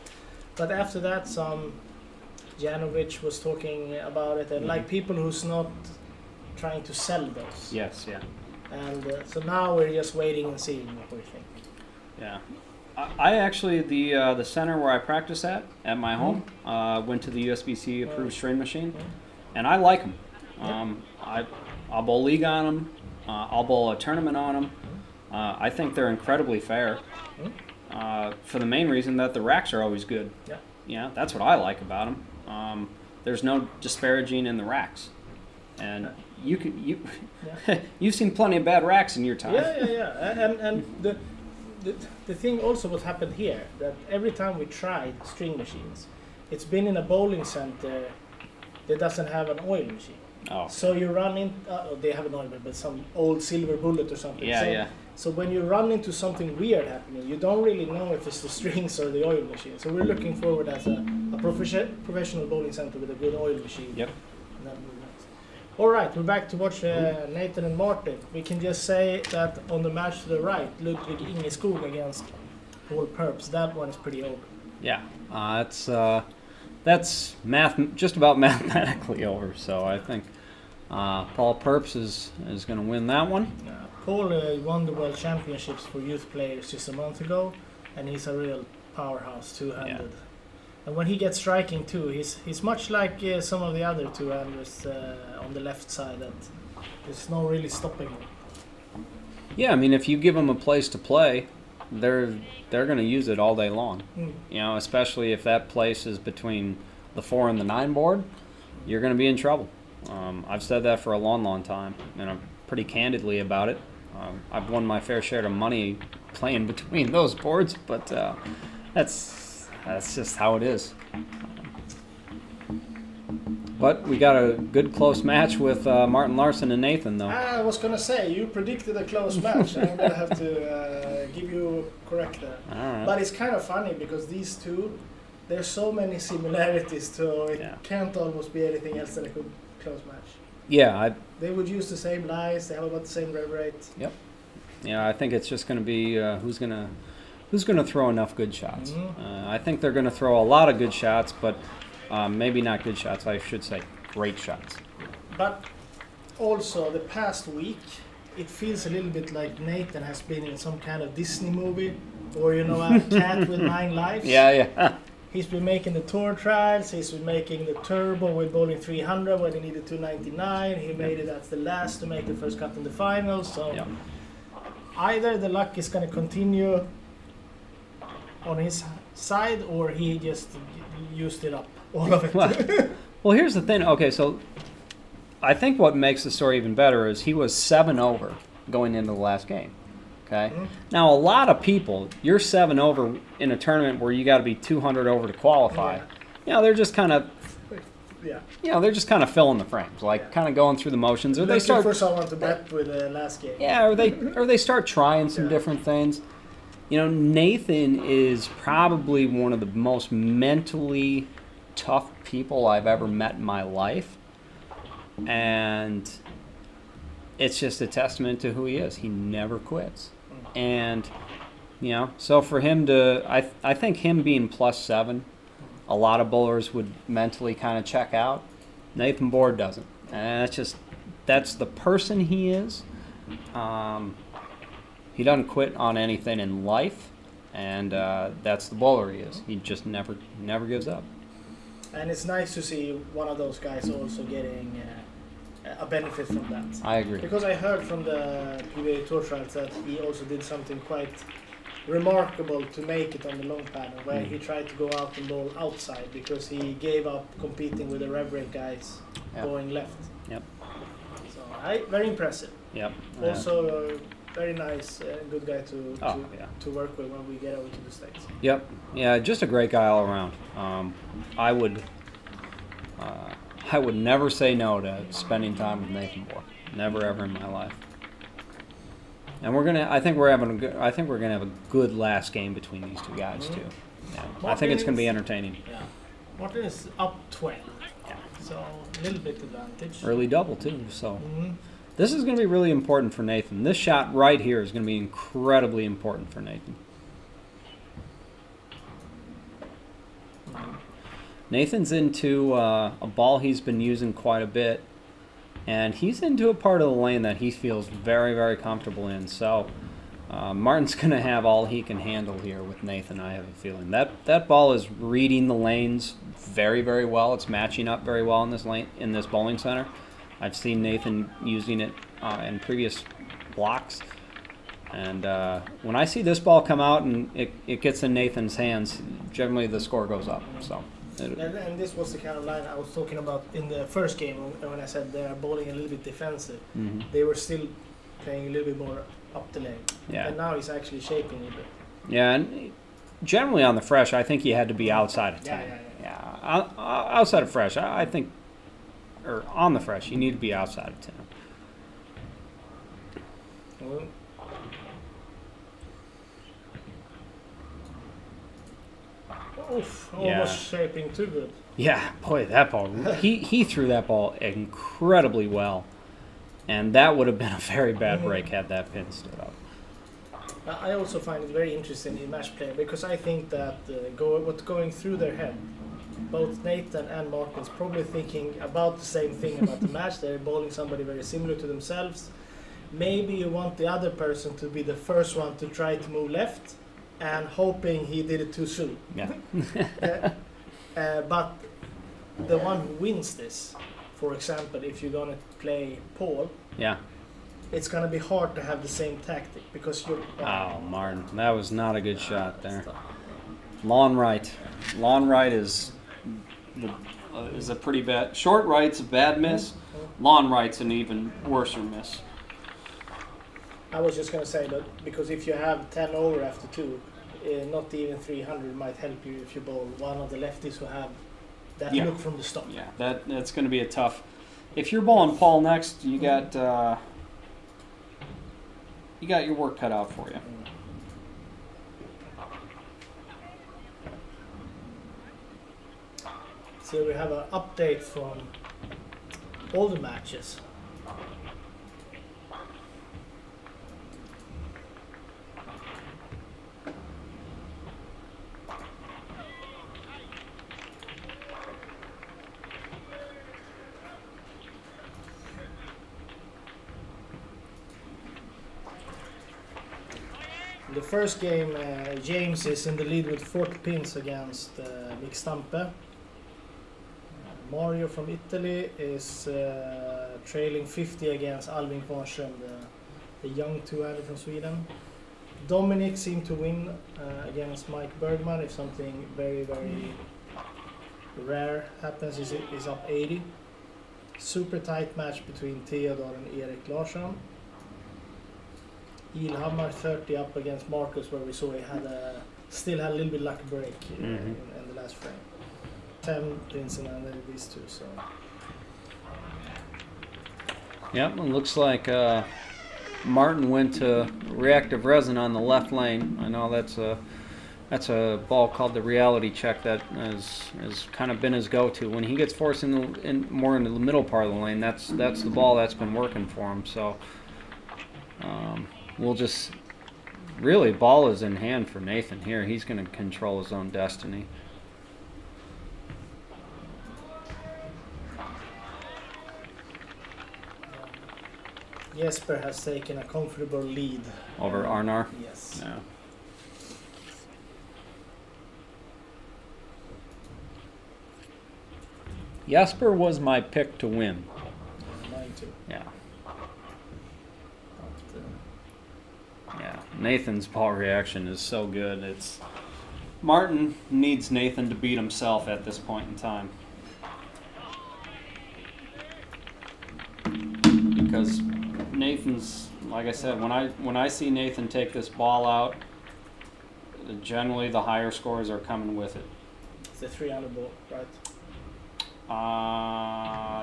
But after that, some Janovic was talking about it, and like people who's not trying to sell those. Yes, yeah. And so now we're just waiting and seeing what we think. Yeah. I actually, the center where I practice at my home, went to the USB-C approved strain machine, and I like them. I'll bowl league on them. I'll bowl a tournament on them. I think they're incredibly fair for the main reason that the racks are always good. Yeah. Yeah, that's what I like about them. there's no disparaging in the racks, and you Yeah. you've seen plenty of bad racks in your time. Yeah. And the thing also what happened here, that every time we tried string machines, it's been in a bowling center that doesn't have an oil machine. Oh. So you run in, they have an oil, but some old silver bullet or something. Yeah, so, yeah. So when you run into something weird happening, you don't really know if it's the strings or the oil machine. So we're looking forward as a professional bowling center with a good oil machine. Yep. And that would be nice. All right, we're back to watch Nathan and Martin. We can just say that on the match to the right, Ludwig Ingeskog against Paul Purps. That one is pretty over. Yeah, that's just about mathematically over. So I think Paul Purps is going to win that one. Paul won the World Championships for youth players just a month ago, and he's a real powerhouse, two-handed. Yeah. And when he gets striking too, he's much like some of the other two-handers on the left side. That there's no really stopping him. Yeah, I mean, if you give them a place to play, they're going to use it all day long. You know, especially if that place is between the 4 and the 9 board, you're going to be in trouble. I've said that for a long, long time, and I'm pretty candidly about it. I've won my fair share of money playing between those boards, but that's just how it is. But we got a good close match with Martin Larsen and Nathan, though. I was gonna say you predicted a close match. I'm gonna have to give you correct that. All right. But it's kind of funny because these two, there's so many similarities, so it can't almost be anything else than a good close match. Yeah, They would use the same lies. They have about the same rev rate. Yep. Yeah, I think it's just going to be who's going to throw enough good shots. I think they're going to throw a lot of good shots, but maybe not good shots. I should say great shots. But also the past week, it feels a little bit like Nathan has been in some kind of Disney movie, or a cat with 9 lives. Yeah. He's been making the tour trials. He's been making the turbo with bowling 300 when he needed 299. He made it as the last to make the first cut in the finals. So either the luck is going to continue on his side, or he just used it up, all of it. Well, here's the thing. Okay, so I think what makes the story even better is he was 7 over going into the last game. Okay. Now, a lot of people, you're 7 over in a tournament where you got to be 200 over to qualify. They're just kind of, they're just kind of filling the frames, like kind of going through the motions, or they start for someone to bet with the last game. Yeah, or they start trying some different things. Nathan is probably one of the most mentally tough people I've ever met in my life, and it's just a testament to who he is. He never quits. And, so for him to, I think him being +7, a lot of bowlers would mentally kind of check out. Nathan Board doesn't. And that's the person he is. He doesn't quit on anything in life, and that's the bowler he is. He just never gives up. And it's nice to see one of those guys also getting a benefit from that. I agree. Because I heard from the PBA Tour trials that he also did something quite remarkable to make it on the long paddle, where he tried to go out and bowl outside because he gave up competing with the rev rate guys going left. Yep. So very impressive. Yep. Also very nice, good guy to work with when we get over to the States. Yep. Yeah, just a great guy all around. I would never say no to spending time with Nathan Bohr. Never ever in my life. And I think we're gonna have a good last game between these two guys too. Yeah. I think it's gonna be entertaining. Yeah. Martin is up 12. Yeah. So a little bit advantage. Early double too. So this is gonna be really important for Nathan. This shot right here is gonna be incredibly important for Nathan. Nathan's into a ball he's been using quite a bit, and he's into a part of the lane that he feels very, very comfortable in. So Martin's going to have all he can handle here with Nathan, I have a feeling. That ball is reading the lanes very, very well. It's matching up very well in this bowling center. I've seen Nathan using it in previous blocks. And when I see this ball come out and it gets in Nathan's hands, generally the score goes up. So And this was the kind of line I was talking about in the first game when I said they are bowling a little bit defensive. Mhm. They were still playing a little bit more up the lane. Yeah. And now he's actually shaping it a bit. Yeah, and generally on the fresh, I think he had to be outside of 10. Yeah. Outside of fresh, I think, or on the fresh, you need to be outside of 10. Well, oof, almost shaping too good. Yeah, boy, that ball, he threw that ball incredibly well. And that would have been a very bad break had that pin stood up. I also find it very interesting in match play because I think that what's going through their head, both Nathan and Martin's probably thinking about the same thing about the match. They're bowling somebody very similar to themselves. Maybe you want the other person to be the first one to try to move left and hoping he did it too soon. Yeah. But the one who wins this, for example, if you're going to play Paul, Yeah. it's going to be hard to have the same tactic because you're... Oh, Martin, that was not a good shot there. Lawn right. Lawn right is a pretty bad... Short right's a bad miss. Lawn right's an even worse miss. I was just going to say that because if you have 10 over after 2, not even 300 might help you if you bowl one of the lefties who have that look from the start. Yeah, that's going to be a tough... If you're bowling Paul next, you got your work cut out for you. So we have an update from all the matches. The first game, James is in the lead with 40 pins against Vic Stampe. Mario from Italy is trailing 50 against Alvin Kvarnström, the young two-hander from Sweden. Dominic seemed to win against Mike Bergman if something very, very rare happens. Is up 80. Super tight match between Theodor and Erik Larsson. Ilhamar 30 up against Marcus, where we saw he still had a little bit lucky break in the last frame. 10 pins and then these two. So. Yep, it looks like Martin went to reactive resin on the left lane. I know that's a ball called the reality check that has kind of been his go-to. When he gets forced more into the middle part of the lane, that's the ball that's been working for him. So we'll just really, ball is in hand for Nathan here. He's going to control his own destiny. Jesper has taken a comfortable lead Over Arnar? Yes. Yeah. Jesper was my pick to win. Mine too. Yeah. But, Yeah. Nathan's ball reaction is so good. Martin needs Nathan to beat himself at this point in time. Because Nathan's, like I said, when I see Nathan take this ball out, generally the higher scores are coming with it. it's a 300 ball, right?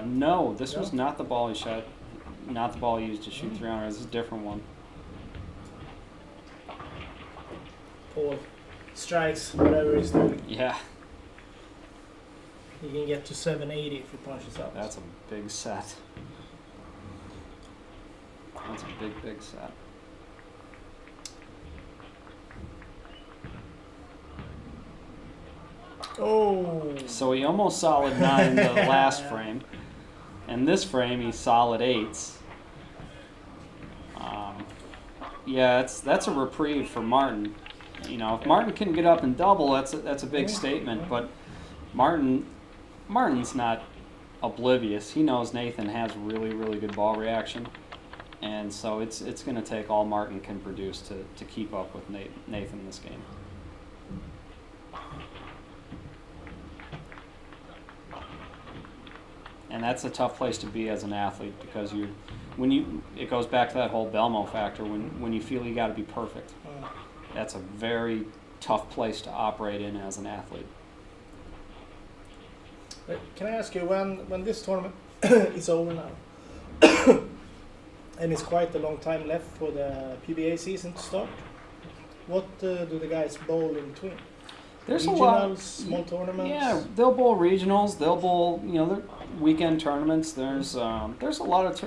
No, this was not the ball he shot, not the ball he used to shoot 300. This is a different one. Paul strikes whatever he's doing. Yeah, He can get to 780 if he punches up. that's a big set. That's a big set. Oh! So he almost solid 9 the last frame, and this frame he's solid 8s. Yeah, that's a reprieve for Martin. You know, if Martin can get up and double, that's a big statement. But Martin's not oblivious. He knows Nathan has really good ball reaction, and so it's going to take all Martin can produce to keep up with Nathan this game. that's a tough place to be as an athlete because it goes back to that whole Belmo factor. When you feel you got to be perfect, that's a very tough place to operate in as an athlete. Can I ask you, when this tournament is over now, and it's quite a long time left for the PBA season to start, what do the guys bowl in between? There's Regionals, a lot, small tournaments. Yeah, they'll bowl regionals. They'll bowl, their weekend tournaments. There's a lot of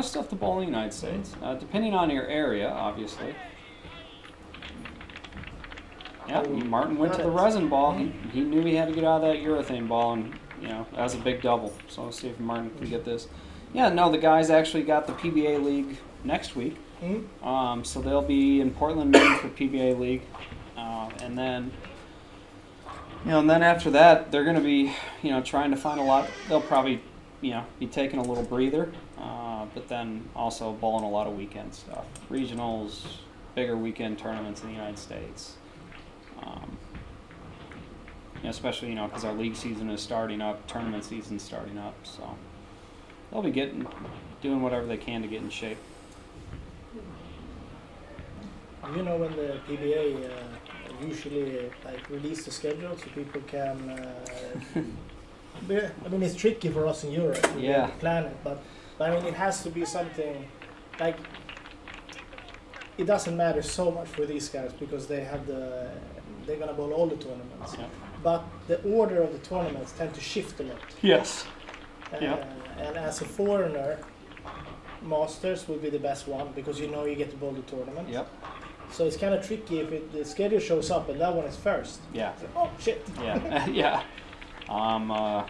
stuff to bowl in the United States, depending on your area, obviously. Yeah, Martin went to the resin ball. He knew he had to get out of that urethane ball, and that was a big double. So let's see if Martin can get this. Yeah, no, the guys actually got the PBA League next week. So they'll be in Portland, Maine for PBA League, and then. And then after that, they're going to be, trying to find a lot. They'll probably, be taking a little breather, but then also bowling a lot of weekend stuff, regionals, bigger weekend tournaments in the United States. Especially, because our league season is starting up, tournament season's starting up, so they'll be doing whatever they can to get in shape. When the PBA usually release the schedule so people can. It's tricky for us in Europe to plan it, but it has to be something like. It doesn't matter so much for these guys because they're gonna bowl all the tournaments. Yeah. But the order of the tournaments tend to shift a lot. Yes. And as a foreigner, Masters will be the best one because you get to bowl the tournament. Yep. So it's kind of tricky if the schedule shows up and that one is first. Yeah. So, oh shit. Yeah. Yeah. Hard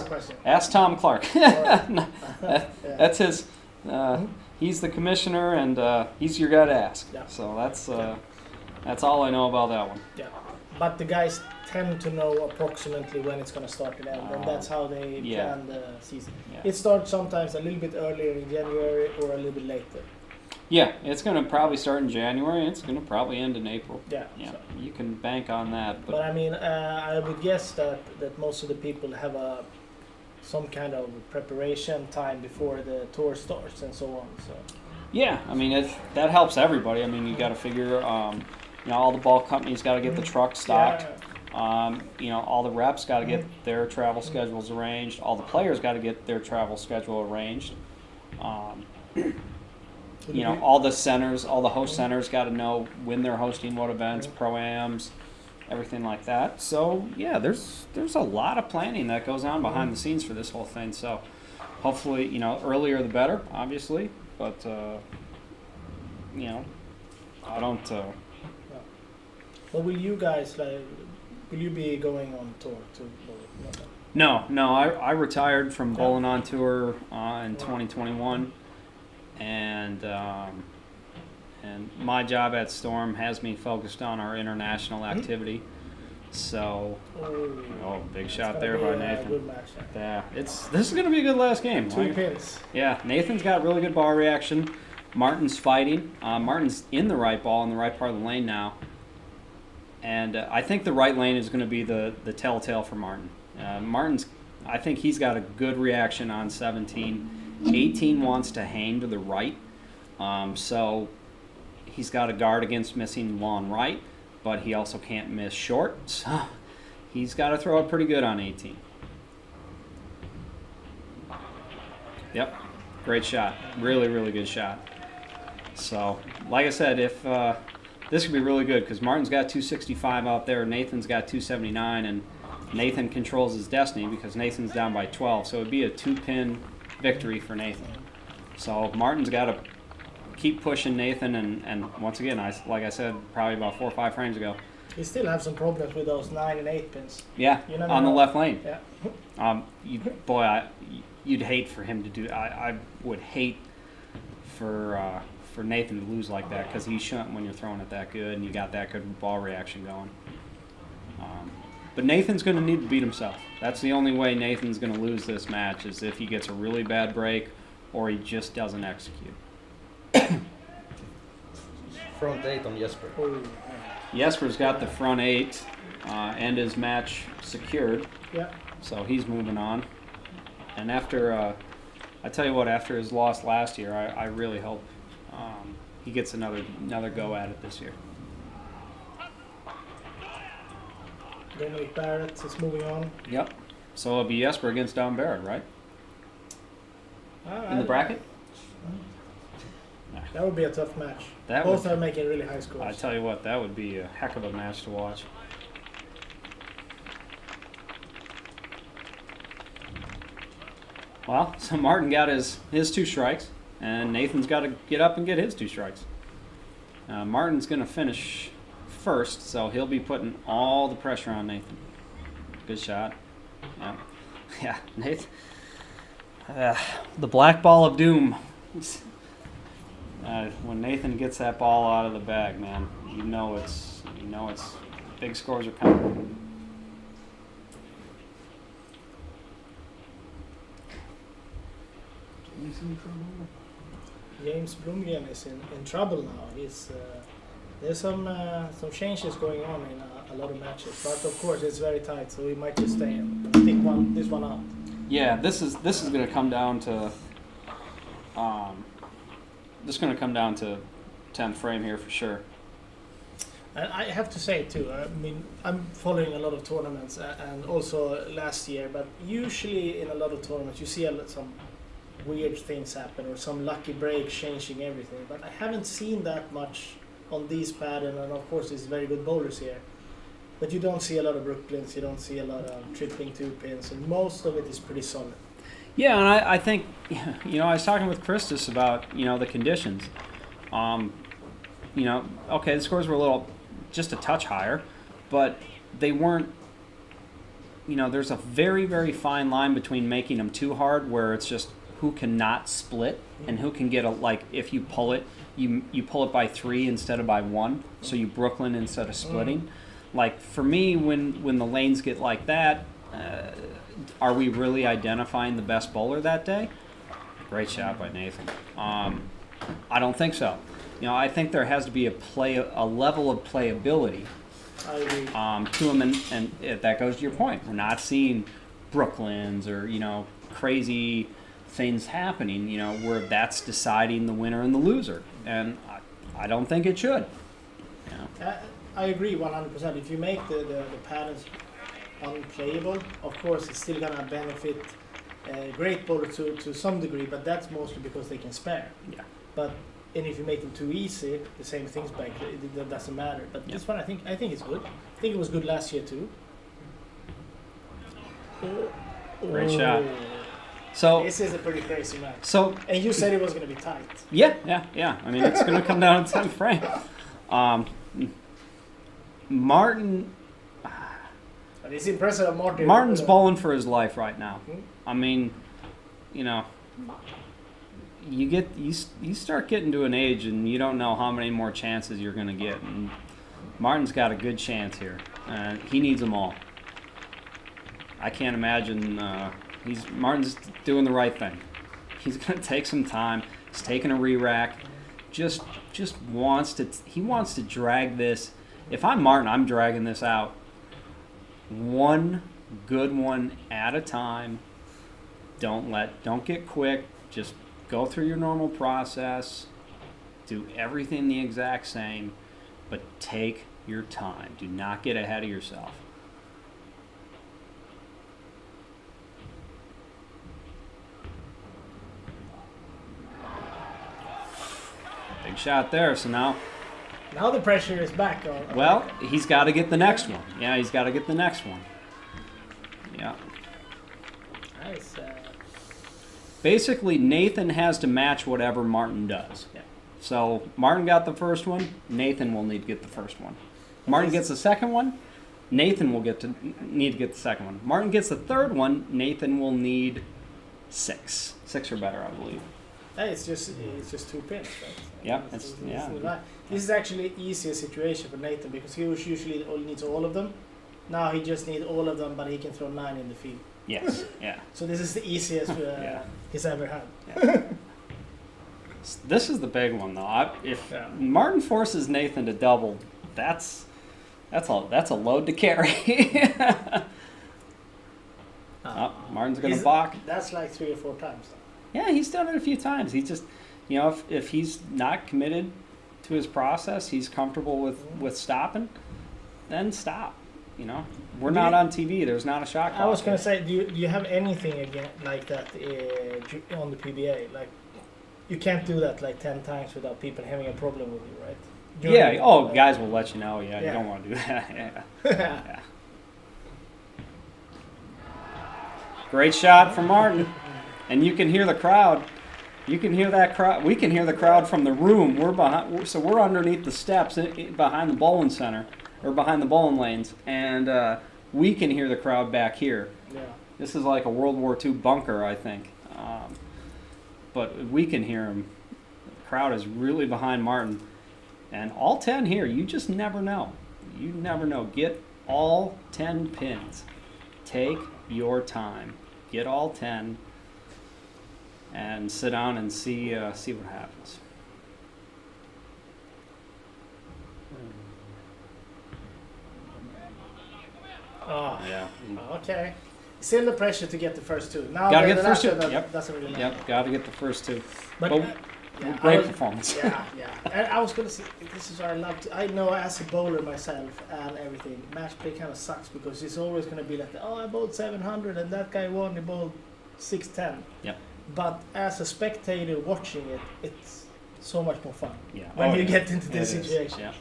question. Ask Tom Clark. That's his. Mm-hmm. He's the commissioner, and he's your guy to ask. Yeah. So that's all I know about that one. Yeah. But the guys tend to know approximately when it's going to start and end, and that's how they plan the season. Yeah. It starts sometimes a little bit earlier in January or a little bit later. Yeah, it's going to probably start in January. It's going to probably end in April. Yeah. Yeah, so. You can bank on that. But I would guess that most of the people have some kind of preparation time before the tour starts and so on. So. Yeah, that helps everybody. You got to figure, all the ball companies got to get the truck stocked. Yeah. All the reps got to get their travel schedules arranged. All the players got to get their travel schedule arranged. All the centers, all the host centers got to know when they're hosting what events, pro-ams, everything like that. So yeah, there's a lot of planning that goes on behind the scenes for this whole thing. So hopefully, earlier the better, obviously. But I don't. Well, will you guys will you be going on tour to bowl? No. I retired from bowling on tour in 2021. And my job at Storm has me focused on our international activity. So, big shot there by Nathan. Good match, yeah, this is going to be a good last game. 2 pins. Yeah, Nathan's got really good ball reaction. Martin's fighting. Martin's in the right ball in the right part of the lane now. And I think the right lane is going to be the telltale for Martin. I think he's got a good reaction on 17. 18 wants to hang to the right, so he's got a guard against missing long right, but he also can't miss short, so he's got to throw it pretty good on 18. Yep, great shot. Really, really good shot. So, like I said, if this could be really good because Martin's got 265 out there, Nathan's got 279, and Nathan controls his destiny because Nathan's down by 12, so it would be a 2-pin victory for Nathan. So Martin's got to keep pushing Nathan, and once again, like I said, probably about 4 or 5 frames ago. He still have some problems with those 9 and 8 pins. Yeah, on the left lane. Yeah. You'd hate for him to do. I would hate for Nathan to lose like that because he shouldn't when you're throwing it that good and you got that good ball reaction going. But Nathan's going to need to beat himself. That's the only way Nathan's going to lose this match is if he gets a really bad break or he just doesn't execute. Front 8 on Jesper. Jesper's got the front 8 and his match secured. Yeah. so he's moving on. And after, I tell you what, after his loss last year, I really hope he gets another go at it this year. Dominic Barrett is moving on. Yep. So it'll be Jesper against Don Barrett, right? In the bracket? That would be a tough match. Both are making really high scores. I tell you what, that would be a heck of a match to watch. Well, so Martin got his 2 strikes, and Nathan's got to get up and get his 2 strikes. Martin's going to finish first, so he'll be putting all the pressure on Nathan. Good shot. Yeah, yeah, Nathan. The black ball of doom. When Nathan gets that ball out of the bag, man, you know it's big scores are coming. James Blomgren is in trouble now. There's some changes going on in a lot of matches, but of course it's very tight, so we might just stay and stick this one out. Yeah, this is going to come down to 10th frame here for sure. And I have to say too, I mean, I'm following a lot of tournaments and also last year, but usually in a lot of tournaments you see some weird things happen or some lucky break changing everything, but I haven't seen that much on these patterns, and of course there's very good bowlers here. But you don't see a lot of Brooklyns, you don't see a lot of tripling 2 pins, and most of it is pretty solid. Yeah, and I think, I was talking with Christus about, the conditions. Okay, the scores were just a touch higher, but they weren't, there's a very, very fine line between making them too hard, where it's just who cannot split and who can get if you pull it, you pull it by 3 instead of by 1, so you Brooklyn instead of splitting. Like, for me, when the lanes get like that, are we really identifying the best bowler that day? Great shot by Nathan. I don't think so. I think there has to be a level of playability I agree. To him, and that goes to your point. We're not seeing Brooklyns or crazy things happening. Where that's deciding the winner and the loser, and I don't think it should. I agree 100%. If you make the patterns unplayable, of course it's still gonna benefit great bowlers to some degree, but that's mostly because they can spare. Yeah. And if you make them too easy, the same things back. That doesn't matter. But this one, I think it's good. I think it was good last year too. Great shot. So this is a pretty crazy match. So and you said it was going to be tight. Yeah. I mean, it's going to come down to 10th frame. Martin. But it's impressive that Martin's bowling for his life right now. I mean, you start getting to an age and you don't know how many more chances you're going to get. And Martin's got a good chance here. He needs them all. I can't imagine. Martin's doing the right thing. He's going to take some time. He's taking a re-rack. Just wants to drag this. If I'm Martin, I'm dragging this out. One good one at a time. Don't get quick. Just go through your normal process. Do everything the exact same, but take your time. Do not get ahead of yourself. Big shot there. So now the pressure is back on. Well, he's got to get the next one. Yeah, he's got to get the next one. Yeah. Nice. Basically, Nathan has to match whatever Martin does. Yeah. So Martin got the first one. Nathan will need to get the first one. Martin gets the second one. Nathan will need to get the second one. Martin gets the third one. Nathan will need 6 or better, I believe. It's just 2 pins, right? Yeah, This is actually an easier situation for Nathan because he usually only needs all of them. Now he just needs all of them, but he can throw 9 in the field. Yes, yeah. So this is the easiest he's ever had. Yeah. This is the big one, though. If Martin forces Nathan to double, that's a load to carry. Martin's going to balk. That's like 3 or 4 times. Yeah, he's done it a few times. He just, if he's not committed to his process, he's comfortable with stopping, then stop. We're not on TV. There's not a shot clock. I was going to say, do you have anything again like that on the PBA? Like, you can't do that like 10 times without people having a problem with you, right? Guys will let you know. Yeah, you don't want to do that. Yeah. Great shot from Martin. And you can hear the crowd. You can hear that crowd. We can hear the crowd from the room. We're underneath the steps behind the bowling center, or behind the bowling lanes, and we can hear the crowd back here. Yeah. This is like a World War II bunker, I think. But we can hear him. The crowd is really behind Martin. And all 10 here, you just never know. You never know. Get all 10 pins. Take your time. Get all 10 and sit down and see what happens. Oh, Yeah. okay. Still the pressure to get the first 2. Now Gotta get the first 2. That doesn't really matter. Yep, gotta get the first 2. But Great performance. Yeah. And I was gonna say, this is what I love. I know as a bowler myself and everything, match play kind of sucks because it's always gonna be like, I bowled 700 and that guy won. He bowled 610. Yep. But as a spectator watching it, it's so much more fun. Yeah. When you get into this situation.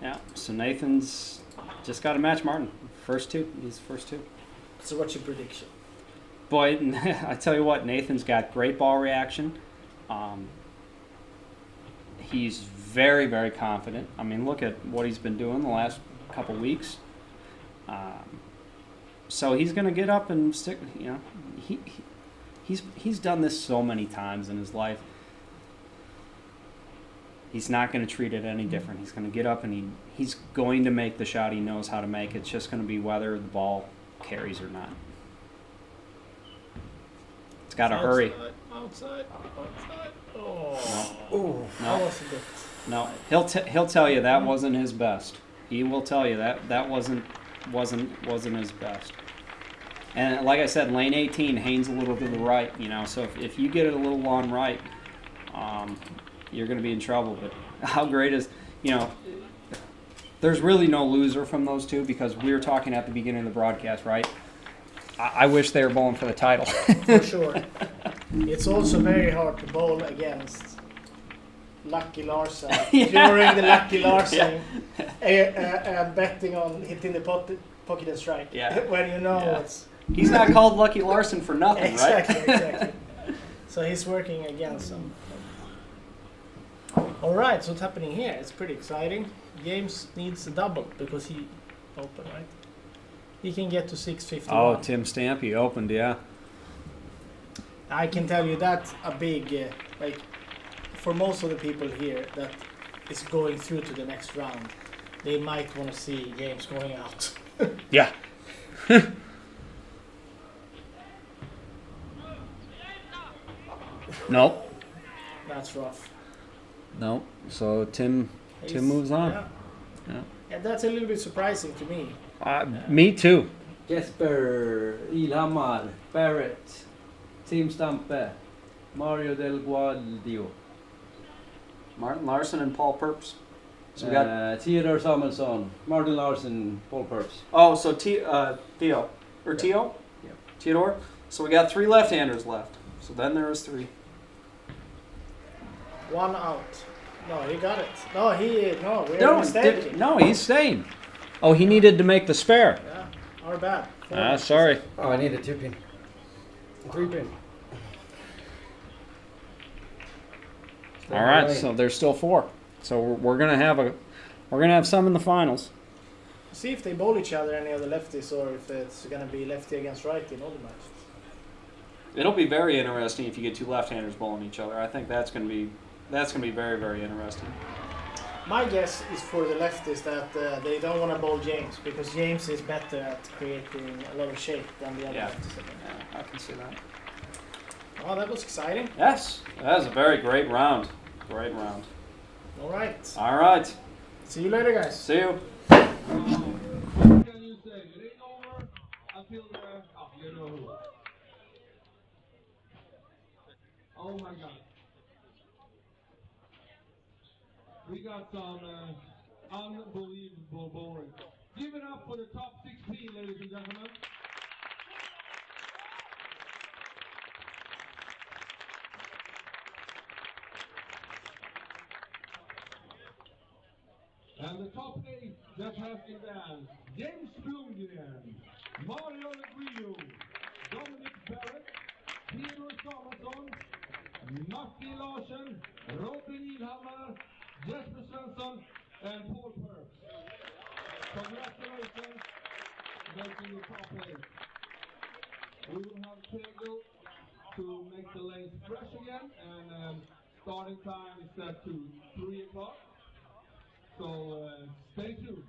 Yeah. So Nathan's just got to match Martin. First 2. He's the first 2. So what's your prediction? Boy, I tell you what, Nathan's got great ball reaction. He's very, very confident. I mean, look at what he's been doing the last couple weeks. So he's going to get up and stick. He's done this so many times in his life. He's not going to treat it any different. He's going to get up and he's going to make the shot he knows how to make. It's just going to be whether the ball carries or not. It's got to hurry. Outside. No. He'll tell you that wasn't his best. He will tell you that wasn't his best. And like I said, lane 18 hangs a little to the right, so if you get it a little on right, you're going to be in trouble. But how great is, there's really no loser from those 2 because we were talking at the beginning of the broadcast, right? I wish they were bowling for the title. For sure. It's also very hard to bowl against Lucky Larsen during the Lucky Larsen and betting on hitting the pocket and strike. Yeah. When it's... He's not called Lucky Larsen for nothing, exactly, right? Exactly. So he's working against them. All right, so what's happening here? It's pretty exciting. James needs a double because he opened, right? He can get to 651. Oh, Tim Stampy opened, yeah. I can tell you that's a big, for most of the people here that is going through to the next round, they might want to see James going out. Yeah. Nope. That's rough. Nope. So Tim moves on. Yeah, that's a little bit surprising to me. Me too. Jesper, Ilhammar, Barrett, Tim Stampe, Mario Del Guadio. Martin Larsen and Paul Purps. So we got Theodore Samuelsson, Martin Larsen, Paul Purps. Oh, so Theo or Tio? Yep. Theodore. So we got 3 left-handers left. So then there is 3. 1 out. No, he got it. We're mistaken. No, he's staying. Oh, he needed to make the spare. Yeah, our bad. Sorry. Oh, I need a 2-pin. 3-pin. All right, so there's still 4. So we're gonna have some in the finals. See if they bowl each other, any of the lefties, or if it's gonna be lefty against righty in all the matches. It'll be very interesting if you get 2 left-handers bowling each other. I think that's gonna be very, very interesting. My guess is for the lefties that they don't want to bowl James because James is better at creating a lot of shape than the other lefties. Yeah, I can see that. Oh, that was exciting. Yes, that was a very great round. Great round. All right. All right. See you later, guys. See you. What can you say? It ain't over until you know who. All right, so let's start. Final round 3 top 16. Either round applause. All right, so there's still 4. So we're going to have a 4 left-handers left. So then there is 3. You know who. Oh my God. We got some unbelievable bowling. Give it up for the top 16, ladies and gentlemen. And the top 8 that has been done: James Blomgren, Mario Leguido, Dominic Barrett, Peter Samuelsson, Lucky Larsen, Robin Ilhammar, Jesper Svensson, and Paul Purps. Congratulations, making the top 8. We will have Kegel to make the lanes fresh again, and starting time is set to 3 o'clock. So stay tuned.